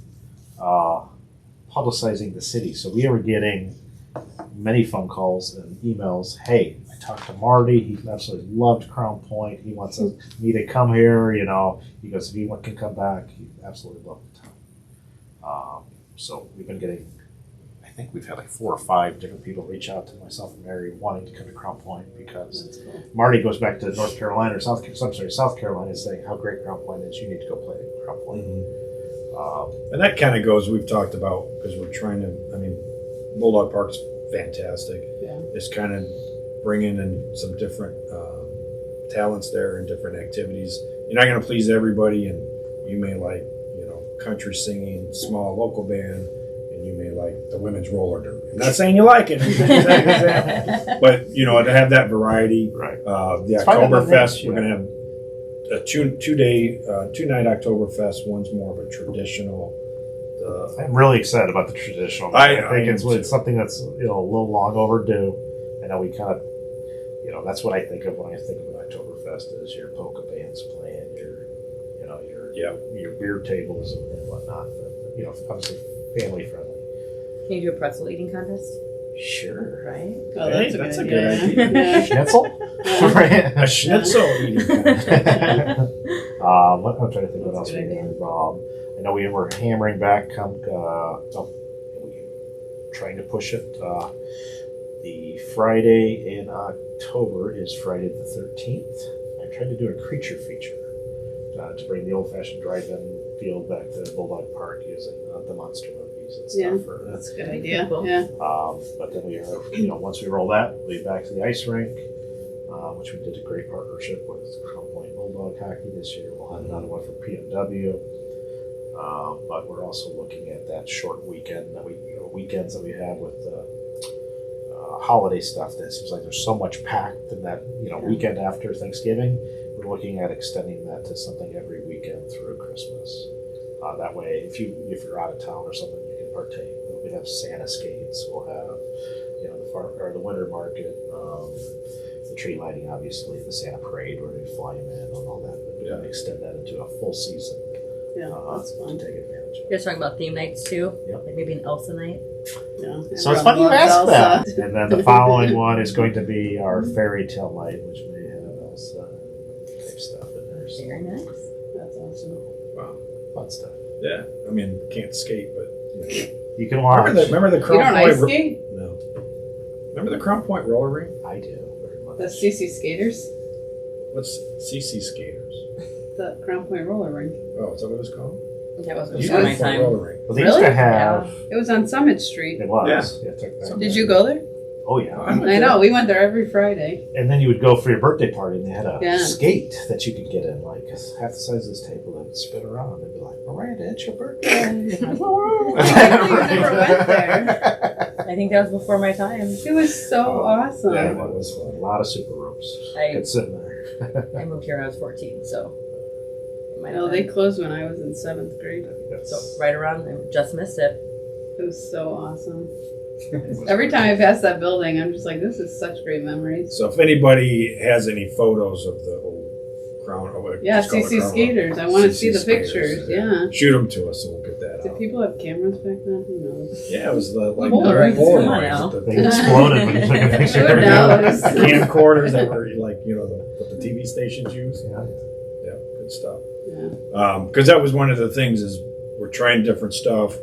publicizing the city. So we were getting many phone calls and emails. Hey, I talked to Marty. He absolutely loved Crown Point. He wants me to come here. You know, he goes, if you can come back, he absolutely loved the town. So we've been getting, I think we've had like 4 or 5 different people reach out to myself and Mary wanting to come to Crown Point because That's cool. Marty goes back to North Carolina or South Carolina saying how great Crown Point is. You need to go play at Crown Point. And that kind of goes, we've talked about, because we're trying to, I mean, Bulldog Park's fantastic. Yeah. It's kind of bringing in some different talents there and different activities. You're not going to please everybody, and you may like, you know, country singing, small local band, and you may like the women's roller derby. I'm not saying you like it, but you know, to have that variety. Right. The It's part of the Oktoberfest, niche, we're going to have a two-night Oktoberfest. One's more of a traditional. I'm really excited about the traditional. I think am it's too. something that's a little long overdue. I know we kind of, that's what I think of when I think of an Oktoberfest is your polka bands playing, your beer tables and whatnot. But, obviously family friendly. Can you do a pretzel eating contest? Sure. Right? Oh, Hey, that's that's a a good good idea. idea. Yeah. Schnitzel. Right. A schnitzel eating contest. I'm trying to think what That's else a we good idea. have. I know we were hammering back. Trying to push it. The Friday in October is Friday the 13th. I'm trying to do a creature feature to bring the old-fashioned drive-in feel back to Bulldog Park using the monster movies and stuff. Yeah. That's Good idea. Cool. Yeah. but then we are, once we roll that, we'll be back to the ice rink, which we did a great partnership with Crown Point Bulldog Hockey this year. We'll have another one for PMW. But we're also looking at that short weekends that we have with holiday stuff. That seems like there's so much packed in that weekend after Thanksgiving. We're looking at extending that to something every weekend through Christmas. That way, if you're out of town or something, you can partake. We have Santa skates. We'll have the winter market, the tree lighting, obviously, the Santa parade where they fly them in and all that. But we're going to extend that into a full season. Yeah. That's To fun. take advantage of. You guys talking about theme nights too? Yep. Like maybe an Elsa night? Yeah. So it's Everyone funny you loves asked Elsa. that. And then the following one is going to be our fairy tale night, which may have Elsa type stuff in there. So Very nice. That's awesome. Wow. fun stuff. Yeah. I mean, can't skate, but You can watch. remember the You Crown don't Point? ice skate? No. Remember the Crown Point roller rink? I do very much. The CC Skaters? What's CC Skaters? The Crown Point roller rink. Oh, is that what it's called? That was The before my Crown Point time. roller rink. Well, they used Really? to have. It was on Summit Street. It was. Yeah. It took that. Did you go there? Oh yeah. I went I know. there. We went there every Friday. And then you would go for your birthday party, and they had a Yeah. skate that you could get in, like half the size of this table. That would spin around. They'd be like, "Miranda, it's your birthday." I can't believe you never went there. I think that was before my time. It was so awesome. Yeah, It that was was fun. a lot of super ropes. I- Could sit in there. I moved here when I was 14, so. it might have No, they been. closed when I was in 7th grade. So right around, I just missed it. It was so awesome. Every time I pass that building, I'm just like, this is such great memories. So if anybody has any photos of the old Crown, Yeah, just call it CC Crown Skaters. I want to CC see the Skaters, pictures. yeah. Yeah. Shoot them to us, and we'll get that Did out. people have cameras back then? Who knows? Yeah, it was the like Polaroids. Polaroids, Come on now. They exploded when you took a picture. Who knows? camcorders that were like what the TV stations use. Yeah. Yeah, good stuff. Yeah. Because that was one of the things is we're trying different stuff,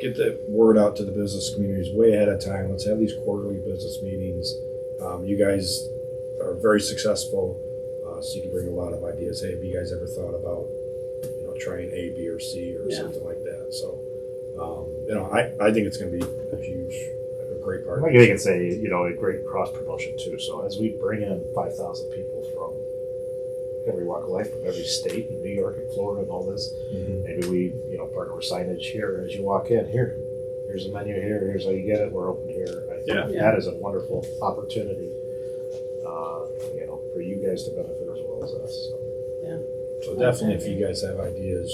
get the word out to the business communities way ahead of time. Let's have these quarterly business meetings. You guys are very successful, so you can bring a lot of ideas. Hey, have you guys ever thought about trying A, B, or C or Yeah. something like that? So I think it's going to be a great part. I think you can say, a great cross promotion too. So as we bring in 5,000 people from every walk of life, from every state, in New York and Florida and all this, Mhm. maybe we, partner with signage here as you walk in. Here's a menu here. Here's how you get it. We're open here. I think Yeah. that is a wonderful opportunity, for you guys to benefit as well as us. So. So definitely, if you guys have ideas,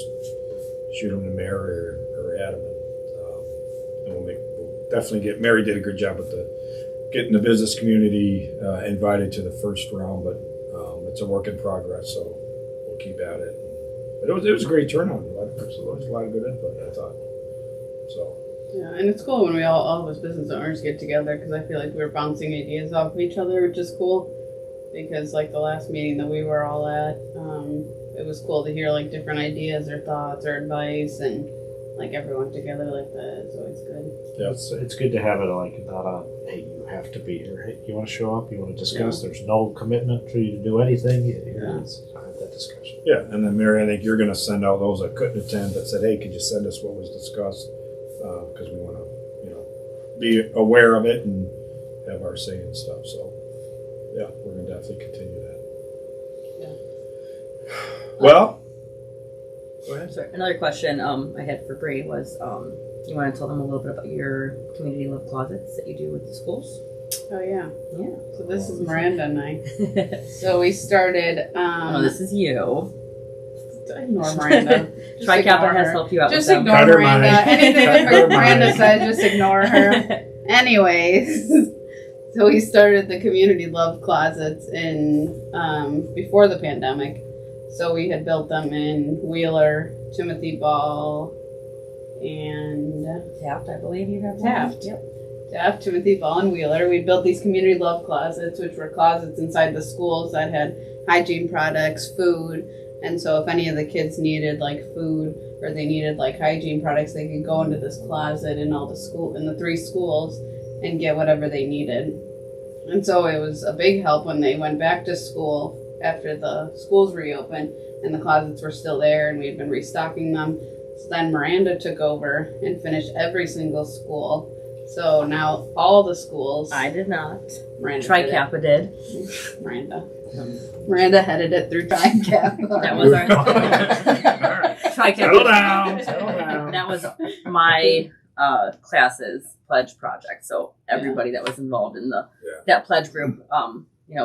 shoot them to Mary or Adam, and we'll definitely get. Mary did a good job with getting the business community invited to the first round, but it's a work in progress, so we'll keep at it. But it was a great turnout. There was a lot of good input, I thought. So Yeah, and it's cool when we all of us business owners get together because I feel like we're bouncing ideas off of each other, which is cool. Because like the last meeting that we were all at, it was cool to hear like different ideas or thoughts or advice and like everyone together like that. It's always good. It's good to have it like not a hey, you have to be here. Hey, you want to show up? You want to discuss? There's no commitment for you to do anything. It's have that discussion. Yeah, and then Mary, I think you're going to send out those that couldn't attend that said, hey, could you send us what was discussed? Because we want to, be aware of it and have our say and stuff. So, yeah, we're going to definitely continue that. Yeah. Well, go ahead. Sorry, another question I had for Bree was, you want to tell them a little bit about your community love closets that you do with the schools? Oh yeah. Yeah. So this is Miranda and I. So we started. Oh, this is you. Ignore Miranda. Just Tri ignore Kappa has her. helped you out Just with them. ignore Cut her Miranda. mind. Anything Cut her Miranda mind. says, just ignore her. Anyways, so we started the community love closets in before the pandemic. So we had built them in Wheeler, Timothy Ball, and Taft, I believe you have one. Taft. Yep. Taft, Timothy Ball, and Wheeler. We built these community love closets, which were closets inside the schools that had hygiene products, food. And so if any of the kids needed like food or they needed like hygiene products, they could go into this closet in the 3 schools and get whatever they needed. And so it was a big help when they went back to school after the schools reopened and the closets were still there and we had been restocking them. So then Miranda took over and finished every single school. So now all the schools. I did not. Miranda Tri did it. Kappa did. Miranda headed it through Tri Kappa. That was our Tri Settle Kappa. down. Settle down. That was my class's pledge project. So everybody that was involved in that pledge group,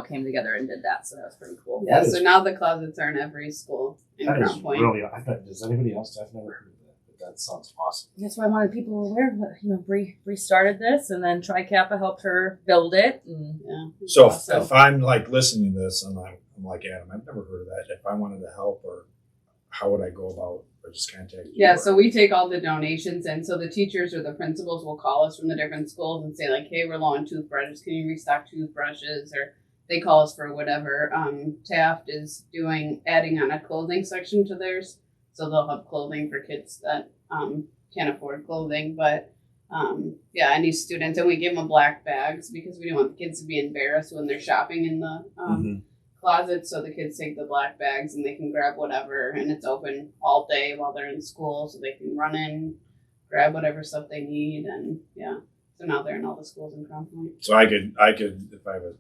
came together and did that. So that was pretty cool. Yeah, That so is- now the closets are in every school in That is Crown Point. really. I bet. Does anybody else? I've never heard of that. But that sounds awesome. That's why I wanted people aware of it. Bree started this, and then Tri Kappa helped her build it. And Yeah. So So- if I'm like listening to this and I'm like, Adam, I've never heard of that. If I wanted to help, or how would I go about, or just contact you? Yeah, or- so we take all the donations, and so the teachers or the principals will call us from the different schools and say like, "Hey, we're low on toothbrushes. Can you restock toothbrushes?" Or they call us for whatever. Taft is adding on a clothing section to theirs, so they'll have clothing for kids that can't afford clothing. But any students, and we give them black bags because we don't want the kids to be embarrassed when they're shopping in the Mhm. closet. So the kids take the black bags and they can grab whatever, and it's open all day while they're in school, so they can run in, grab whatever stuff they need, and so now they're in all the schools in Crown Point. So I could, if I have a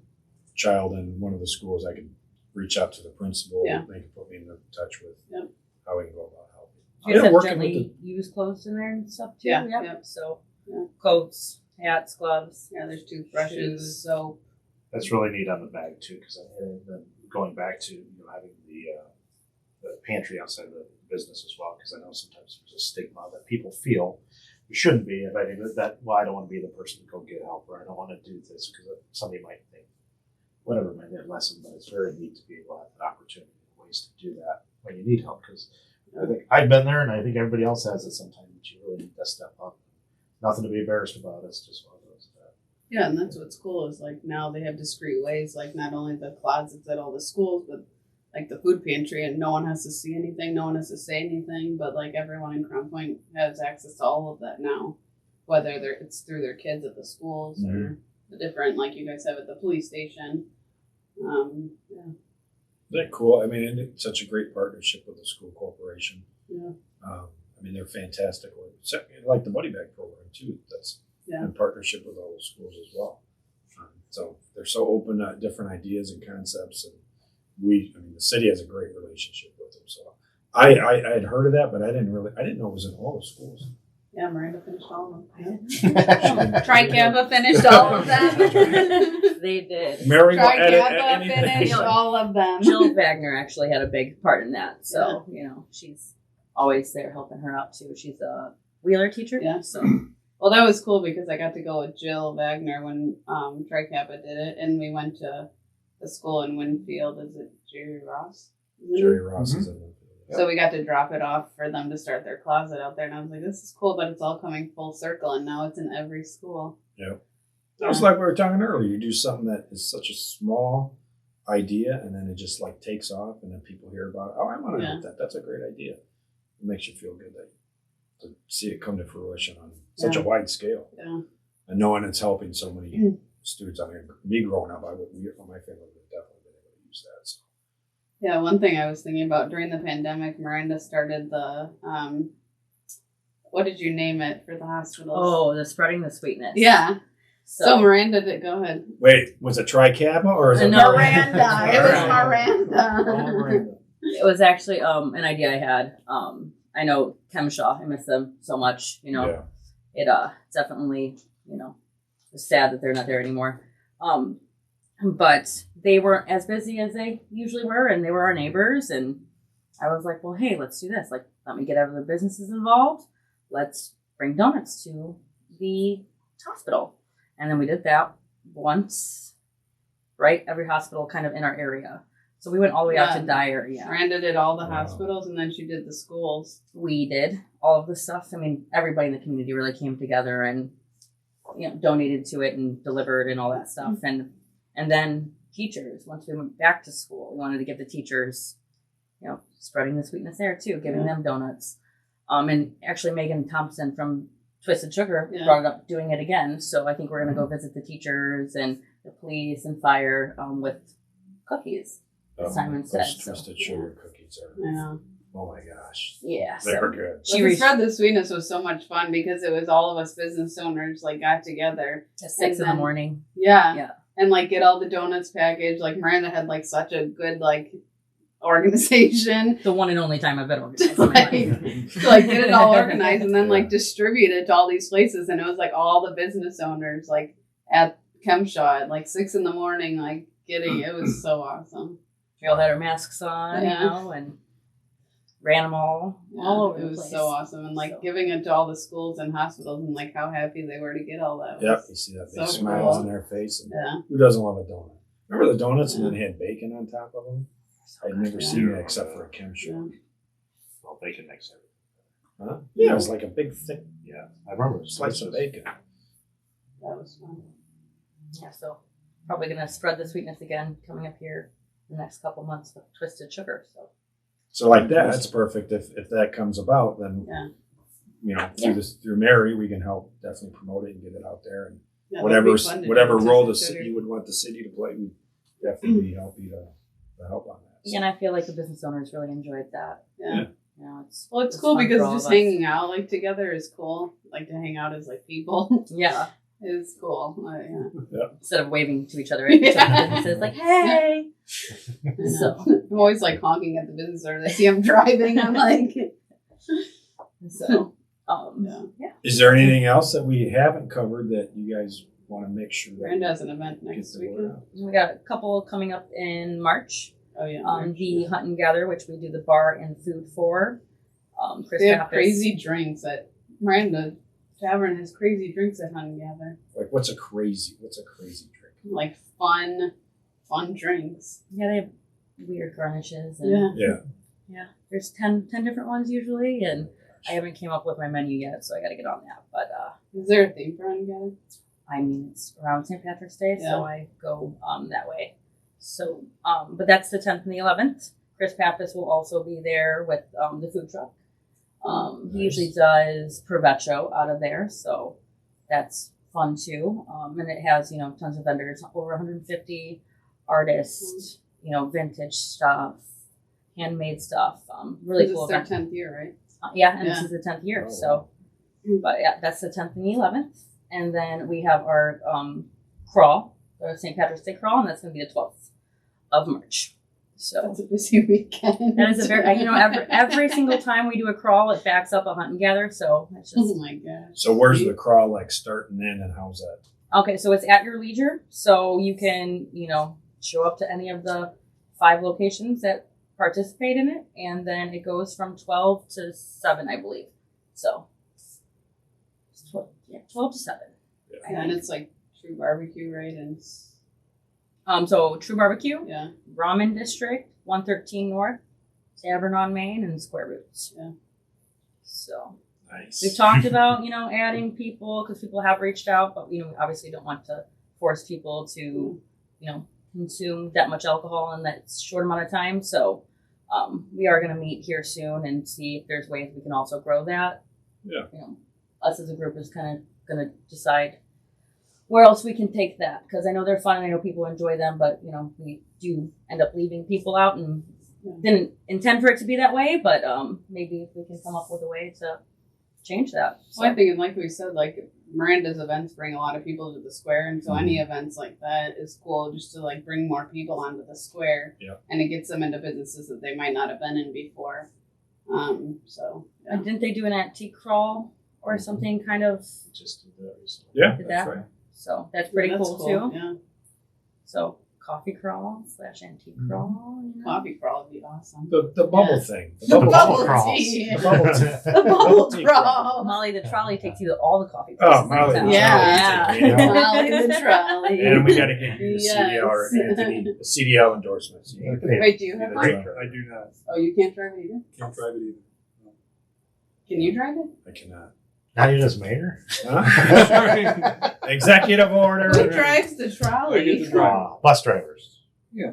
child in one of the schools, I could reach out to the principal. Yeah. They can put me in touch with Yep. how we can go about helping. you guys have working with gently used clothes in there and stuff too. Yeah, Yep. yep. So Yeah. coats, hats, gloves. Yeah, there's toothbrushes, Shoes. soap. That's really neat on the bag too, because then going back to having the pantry outside of the business as well, because I know sometimes there's a stigma that people feel you shouldn't be. If I think that, well, I don't want to be the person to go get help, or I don't want to do this because somebody might think whatever might be a lesson, but it's very neat to be able to have that opportunity and ways to do that when you need help. Because I think I've been there, and I think everybody else has it sometimes. But you really need to step up. Nothing to be embarrassed about. It's just one of those. Yeah, and that's what's cool is like now they have discreet ways, like not only the closets at all the schools, but like the food pantry, and no one has to see anything, no one has to say anything, but like everyone in Crown Point has access to all of that now, whether it's through their kids at the schools or the different, like you guys have at the police station. Isn't that cool? I mean, it's such a great partnership with the school corporation. Yeah. I mean, they're fantastic. Like the Buddy Bag program too. That's in partnership with all the schools as well. So they're so open to different ideas and concepts, and the city has a great relationship with them. So I had heard of that, but I didn't know it was in all the schools. Yeah, Miranda finished all of them. Yeah. Tri Kappa finished all of them. They did. Mary will Tri edit Kappa anything. finished all of them. Jill Wagner actually had a big part in that. So, she's always there helping her out too. She's a Wheeler teacher. Yeah. So Well, that was cool because I got to go with Jill Wagner when Tri Kappa did it, and we went to the school in Winfield. Is it Jerry Ross? Isn't it? Jerry Ross is in Winfield. So we got to drop it off for them to start their closet out there, and I was like, "This is cool," but it's all coming full circle, and now it's in every school. That was like we were talking earlier. You do something that is such a small idea, and then it just like takes off, and then people hear about it. Oh, I want to Yeah. do that. That's a great idea. It makes you feel good that to see it come to fruition on such a wide scale, Yeah. and knowing it's helping so many students. I mean, me growing up, my family would have definitely been able to use that. So. Yeah, one thing I was thinking about during the pandemic, Miranda started the what did you name it for the hospitals? Oh, the spreading the sweetness. Yeah. So Miranda did go ahead. Wait, was it Tricapa or is it No. Miranda. It was Miranda. it was actually an idea I had. I know Chemshaw, I miss them so much. You know, it definitely, you know, it's sad that they're not there anymore. But they weren't as busy as they usually were, and they were our neighbors. And I was like, well, hey, let's do this. Like, let me get other businesses involved. Let's bring donuts to the hospital. And then we did that once, right? Every hospital kind of in our area. So we went all the way out to Dyer. Yeah. Miranda did all the Wow. hospitals, and then she did the schools. We did all of the stuff. I mean, everybody in the community really came together and, you know, donated to it and delivered and all that stuff. And then teachers, once we went back to school, we wanted to give the teachers, you know, spreading the sweetness there too, giving them donuts. And actually Megan Thompson from Twisted Sugar brought it up doing it again. So I think we're going to go visit the teachers and the police and fire with cookies. Simon said. Those Twisted Sugar cookies are, Yeah. oh my gosh. Yeah. They're So good. She Spread the Sweetness was so much fun because it was all of us business owners like got together. at 6 in the morning. Yeah. Yeah. And like get all the donuts packaged. Like Miranda had like such a good like organization. The one and only time I've been organized. Like, to like get it all organized and then like distribute it to all these places. And it was like all the business owners like at Chemshaw at like 6 in the morning, like getting it was so awesome. We all had our masks on, Yeah. you know, and ran them all over It the was place. so awesome. And like giving it to all the schools and hospitals and like how happy they were to get all that. Yep, you see that big So smiles cool. on their face. And Yeah. who doesn't love a donut? Remember the donuts and then they had bacon on top of them? I'd never Yeah. seen that except for a Chemshaw. Yeah. Well, bacon makes everything. Huh? Yeah, it was like a big thick Yeah, I remember it. slice of bacon. That was fun. Yeah, so probably gonna spread the sweetness again coming up here the next couple months with Twisted Sugar. So like that, that's perfect. If that comes about, then Yeah. you know through Mary, we can help definitely promote it and get it out there. And Yeah, that'd whatever be fun to whatever do. role the Twisted city Sugar. you would want the city to play, we definitely help you to help on that. So. And I feel like the business owners really enjoyed that. Yeah. You know, it's Well, it's cool fun because for all just of us. hanging out like together is cool. Like to hang out as like people Yeah. is cool. Yeah. Instead of waving to each other at each other businesses, like, hey. So I'm always like honking at the business owner. They see I'm driving. I'm like, so yeah. Is there anything else that we haven't covered that you guys want to make sure that Miranda has an event get next the word weekend. out? we got a couple coming up in March. Oh yeah. The Hunt and Gather, which we do the bar and food for. Chris They have Pappas. crazy drinks at Miranda Tavern has crazy drinks at Hunt and Gather. Like what's a crazy drink? Like fun drinks. Yeah, they have weird garnishes. And Yeah. Yeah. There's 10 different ones usually, and I haven't came up with my menu yet, so I got to get on that. But Is there a theme for Hunt and Gather? I mean, it's around St. Patrick's Day, Yeah. so I go that way. So, but that's the 10th and the 11th. Chris Pappas will also be there with the food truck. He usually does Provecho out of there, so that's fun too. And it has, you know, tons of vendors, over 150 artists, you know, vintage stuff, handmade stuff. Really cool. It's their event. 10th year, right? Yeah, and Yeah. this is the 10th year. Oh, So, wow. but yeah, that's the 10th and the 11th. And then we have our crawl, the St. Patrick's Day crawl, and that's going to be the 12th of March. So That's a busy weekend. that is a very, you know, every single time we do a crawl, it backs up a Hunt and Gather. So it's Oh just, my gosh. So where's the crawl like starting in and how's that? okay, so it's at your leisure. So you can, you know, show up to any of the 5 locations that participate in it. And then it goes from 12 to 7, I believe. So it's 12 to 7. I And think. it's like true barbecue, right? And So True Barbecue, yeah. Ramen District, 113 North, Tavern on Main, and Square Roots. Yeah. So Nice. we've talked about, adding people because people have reached out, but, we obviously don't want to force people to, consume that much alcohol in that short amount of time. So we are going to meet here soon and see if there's ways we can also grow that. Yeah. Us as a group is kind of going to decide where else we can take that, because I know they're fun. I know people enjoy them, but we do end up leaving people out, and didn't intend for it to be that way. But maybe if we can come up with a way to change that. So. Well, I think, like we said, like Miranda's events bring a lot of people to the square, and so any events like that is cool, just to like bring more people onto the square. Yeah. And it gets them into businesses that they might not have been in before. So yeah. And didn't they do an antique crawl or something kind of Just did that recently. Yeah, did that's that? right. So that's pretty That's cool too. Yeah. So coffee crawl / antique crawl. Coffee crawl would be awesome. The bubble Yeah. thing. The bubble crawls. tea. The bubble tea. The bubble tea crawl. Molly the trolley takes you to all the coffee Oh, places. Molly in the town. Yeah. trolley. Yeah. Molly the trolley. And we got to get you the Yes. CDL or Anthony the CDL endorsement. So you can Wait, do you have Yeah, one? right. I do not. Oh, you can't drive it either? Can't drive it either. Can you drive it? I cannot. Now you're just mayor? Huh? Executive order. Who drives the I get trolley? to drive. Bus drivers. Yeah.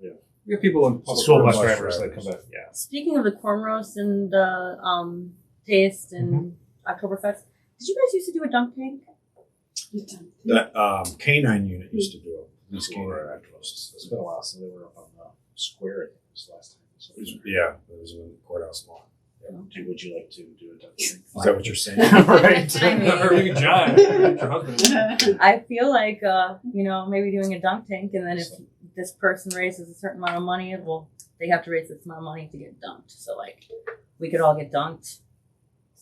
Yeah. We have people in public School works. bus bus drivers that drivers. come back. Yeah. Speaking of the corn roast and the taste and Oktoberfest, did you guys used to do a dunk tank? The canine unit used to do it. These School canine activists. It's been a while since they were up on the square. I think it was last time. So, Yeah, it was in the courthouse lawn. would you like to do a duck thing? Is that what you're saying? Right. I mean- Or you can John, your husband. I feel like maybe doing a dunk tank, and then if this person raises a certain amount of money, well, they have to raise this amount of money to get dunked. So like, we could all get dunked.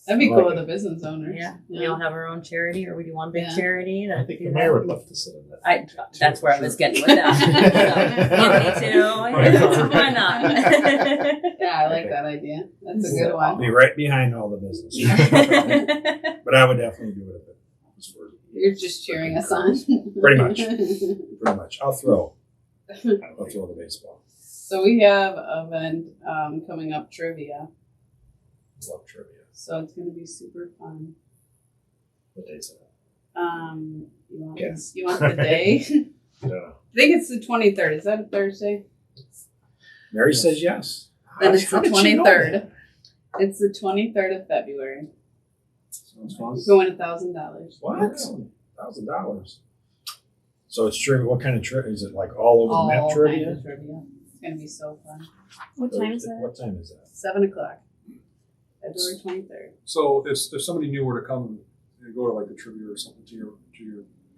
That'd be I cool like with the business owners. Yeah, we all have our own charity, or we do one big Yeah. charity. I That think do the that. mayor would love to sit in that. That's where I was getting with that. So, me too. Why not? Yeah, I like that idea. That's a good I'll one. be right behind all the business. But I would definitely do it if it was for You're just cheering us on. Pretty much. pretty much. I'll throw the baseball. So we have an event coming up, trivia. Love trivia. So it's going to be super fun. What date's it? You want, Yes. you want the day? Yeah. I think it's the 23rd. Is that a Thursday? Mary says yes. Then it's How the did she know 23rd. that? It's the 23rd of February. Sounds fun. You can win $1,000. What? $1,000. So it's trivia. What kind of trivia? Is it like all over the map All trivia? kinds of trivia. It's going to be so fun. What time is that? What time is that? 7 o'clock. February 23rd. So if somebody new were to come and go to like the trivia or something to your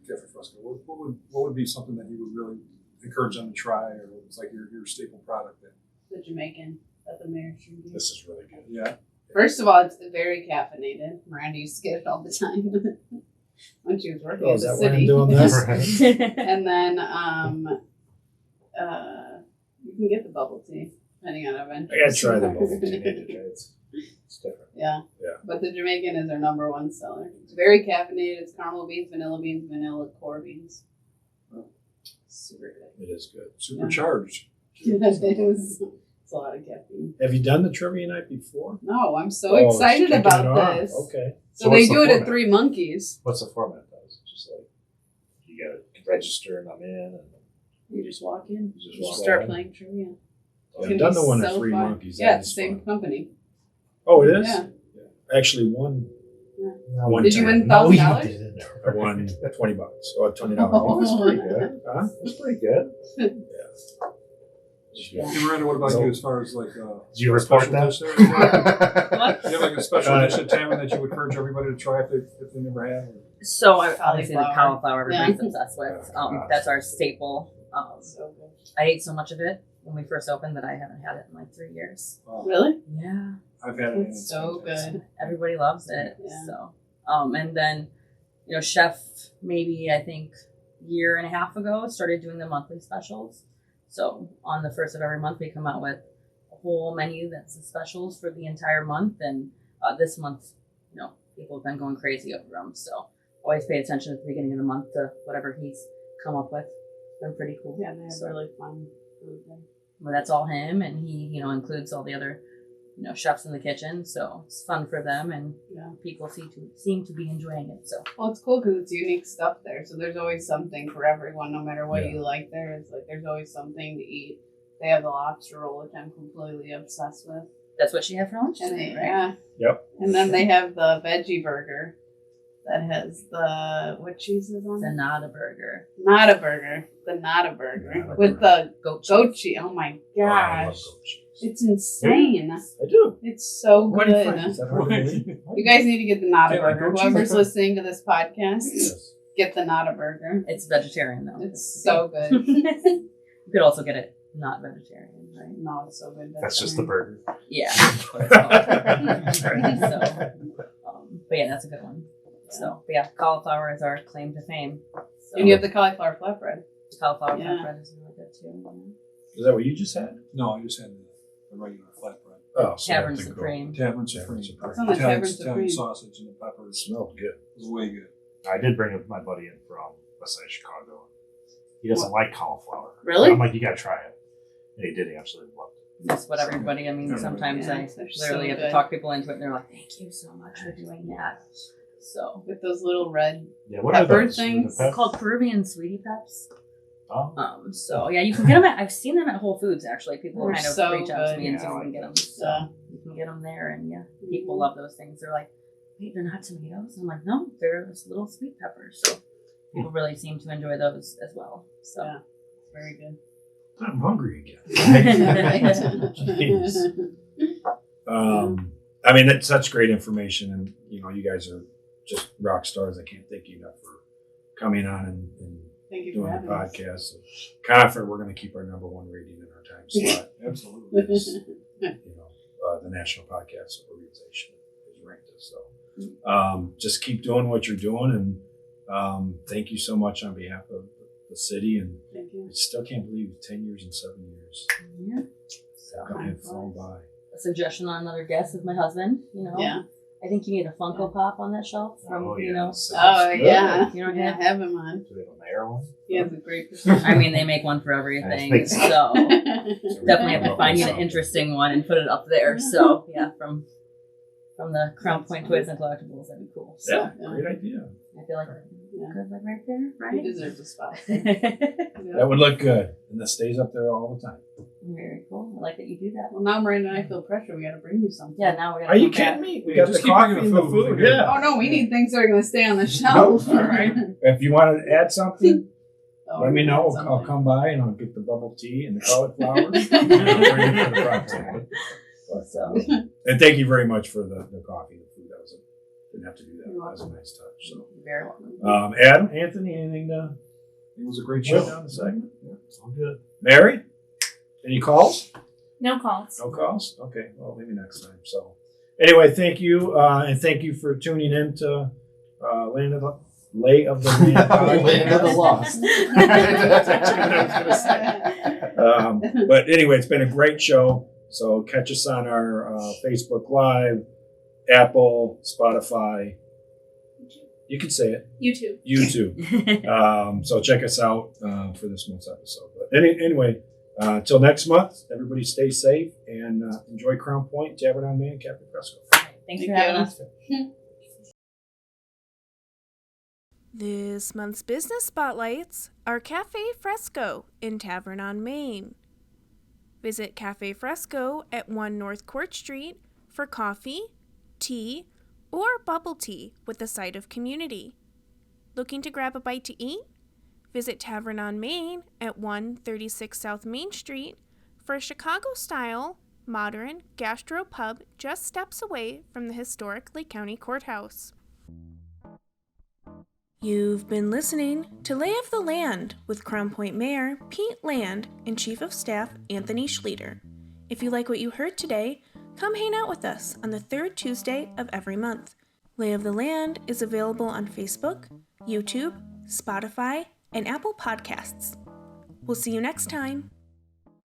Cafe Fresco, what would be something that you would really encourage them to try, or it's like your staple product? The Jamaican that the mayor should do. This is really good. Yeah. First of all, it's very caffeinated. Miranda used to get it all the time when she was working Oh, at is the that why I'm city. doing this? Right. And then you can get the bubble tea depending on event. I gotta try the bubble You need to try it. It's different. Yeah. Yeah. But the Jamaican is our number one seller. It's very caffeinated. It's caramel beans, vanilla core beans. Super good. It is good. Supercharged. It's a lot of caffeine. Have you done the trivia night before? No, I'm so Oh, it's excited kicking about it off. this. Okay. So So they what's the do it at format? Three Monkeys. What's the format though? Is it just like you gotta register and I'm in and You just walk in. you just You walk start in? playing trivia. It's I've gonna done be the one at so Three fun. Monkeys. Yeah, That it's is the same fun. company. Oh, it is? Yeah. Actually, one No, Did you time. win No, you $1,000? didn't. I won $20 or $20. Oh, That's pretty good. Huh? That's pretty good. Yeah. And Miranda, what about you as far as like Did you report special that? dish there? Do What? you have like a special dish at Tammany that you would encourage everybody to try if they never had? So obviously the Cauliflower. cauliflower Yeah. everybody's obsessed with. That's our staple. So good. I ate so much of it when we first opened that I haven't had it in like 3 years. Really? Yeah, I've had it. and It's so fantastic. good. everybody loves it. Yeah. So, and then, Chef maybe I think year and a half ago started doing the monthly specials. So on the first of every month we come out with a whole menu that's the specials for the entire month. And this month, people have been going crazy over them. So always pay attention at the beginning of the month to whatever he's come up with. It's been pretty cool. Yeah, they have So- really fun food there. well, that's all him, and he, includes all the other, chefs in the kitchen. So it's fun for them, and Yeah. people seem to be enjoying it. So Well, it's cool because it's unique stuff there. So there's always something for everyone, no matter what Yeah. you like there. It's like there's always something to eat. They have the lobster roll, which I'm completely obsessed with. that's what she had for lunch And today, they, right? yeah. Yep. And then they have the veggie burger that has what cheese is on The it? Nada burger, Nada burger. The Nada burger. Nada With the goat cheese. goat cheese. Oh my Oh, I love gosh. goat cheese. It's insane. I do. It's so What do you good. find? Is that hard to believe? You guys need to get the Nada Yeah, like burger. goat cheese Whoever's like that. listening to this podcast, Yes. get the Nada burger. It's vegetarian though. It's so good. You could also get it not vegetarian, right? No, it's so good. That's just the burger. Yeah. That's what it's called. But yeah, that's a good one. So, but yeah, cauliflower is our claim to fame. So, And you have the cauliflower flatbread. cauliflower Yeah. flatbread is really good too. Is that what you just had? No, I just had the regular flatbread. Oh, so Tavern I have to go. Supreme. Tavern Tavern Supreme. Supreme. It's on the Italian, Tavern Italian Supreme. sausage and the It peppers. smelled good. It was way good. I did bring my buddy in from West Side of Chicago. He doesn't like cauliflower. Really? I'm like, you gotta try it. And he did. He absolutely loved it. That's what everybody, sometimes Yeah, I they're literally so have to good. talk people into it and they're like, thank you so much for doing that. So, With those little red. Yeah, what Pepper are those? things? The it's called Peruvian Sweetie Peps. Oh. So yeah, you can get them I've seen them at Whole Foods actually. People They're kind of so reach out to good. me and Yeah, see if I we can like get them. those. So you can get them there, and yeah, people love those things. They're like, wait, they're not tomatoes. I'm like, no, they're just little sweet peppers. So people really seem to enjoy those as well. So Yeah. Very good. I'm hungry again. Right. I mean, that's such great information, and you guys are just rock stars. I can't thank you enough for coming on and Thank you for doing the having us. podcast. So confident we're going to keep our #1 rating in our time slot. Absolutely. Is, the National Podcast Organization has ranked us. So just keep doing what you're doing, and thank you so much on behalf of the city. And Thank you. I still can't believe 10 years and 7 years. yeah. So Have flown by. a suggestion on another guest is my husband. Yeah. I think you need a Funko Pop on that shelf from Oh, you yeah. know. Oh, yeah. You don't Yeah, have. have him on. Do they have a mayor one? He has a great I mean, they make one for everything. think So definitely have to Love find you this. an interesting one and put it up there. So yeah, from the Crown Point Toys and Collectibles, that'd be cool. So Yeah, great idea. I feel like Yeah. good like right there, He right? deserves a spot. That would look good, and that stays up there all the time. Very cool. I like that you do that. Well, now Miranda and I feel pressure. We got to bring you something. Yeah, now we're gonna. Are you come back. kidding me? We Yeah, got just the keep coffee bringing and the the food. food. Yeah. Oh no, we need things that are going to stay on the shelf. All right. If you want to add something, Oh, let me know. something. I'll come by and I'll get the bubble tea and the cauliflower. And I'll bring it for the cocktail. But, and thank you very much for the coffee and the food. Didn't have to do that. That was a nice touch. So, Very welcome. Adam, Anthony, anything to It was a great show show. down the segment? It's all good. Mary, any calls? No calls. No calls? Okay, well, maybe next time. So, anyway, thank you, and thank you for tuning in to Lay of the Land podcast. Land of the Lost. But anyway, it's been a great show. So catch us on our Facebook Live, Apple, Spotify. You can say it. YouTube. YouTube. So check us out for this month's episode. But anyway, till next month, everybody stay safe and enjoy Crown Point, Tavern on Main, Cafe Fresco. Thanks Thank for having you. us. This month's business spotlights are Cafe Fresco in Tavern on Main. Visit Cafe Fresco at 1 North Court Street for coffee, tea, or bubble tea with a side of community. Looking to grab a bite to eat? Visit Tavern on Main at 136 South Main Street for a Chicago-style, modern gastro pub just steps away from the historic Lake County Courthouse. You've been listening to Lay of the Land with Crown Point Mayor Pete Land and Chief of Staff Anthony Schlueter. If you like what you heard today, come hang out with us on the third Tuesday of every month. Lay of the Land is available on Facebook, YouTube, Spotify, and Apple Podcasts. We'll see you next time.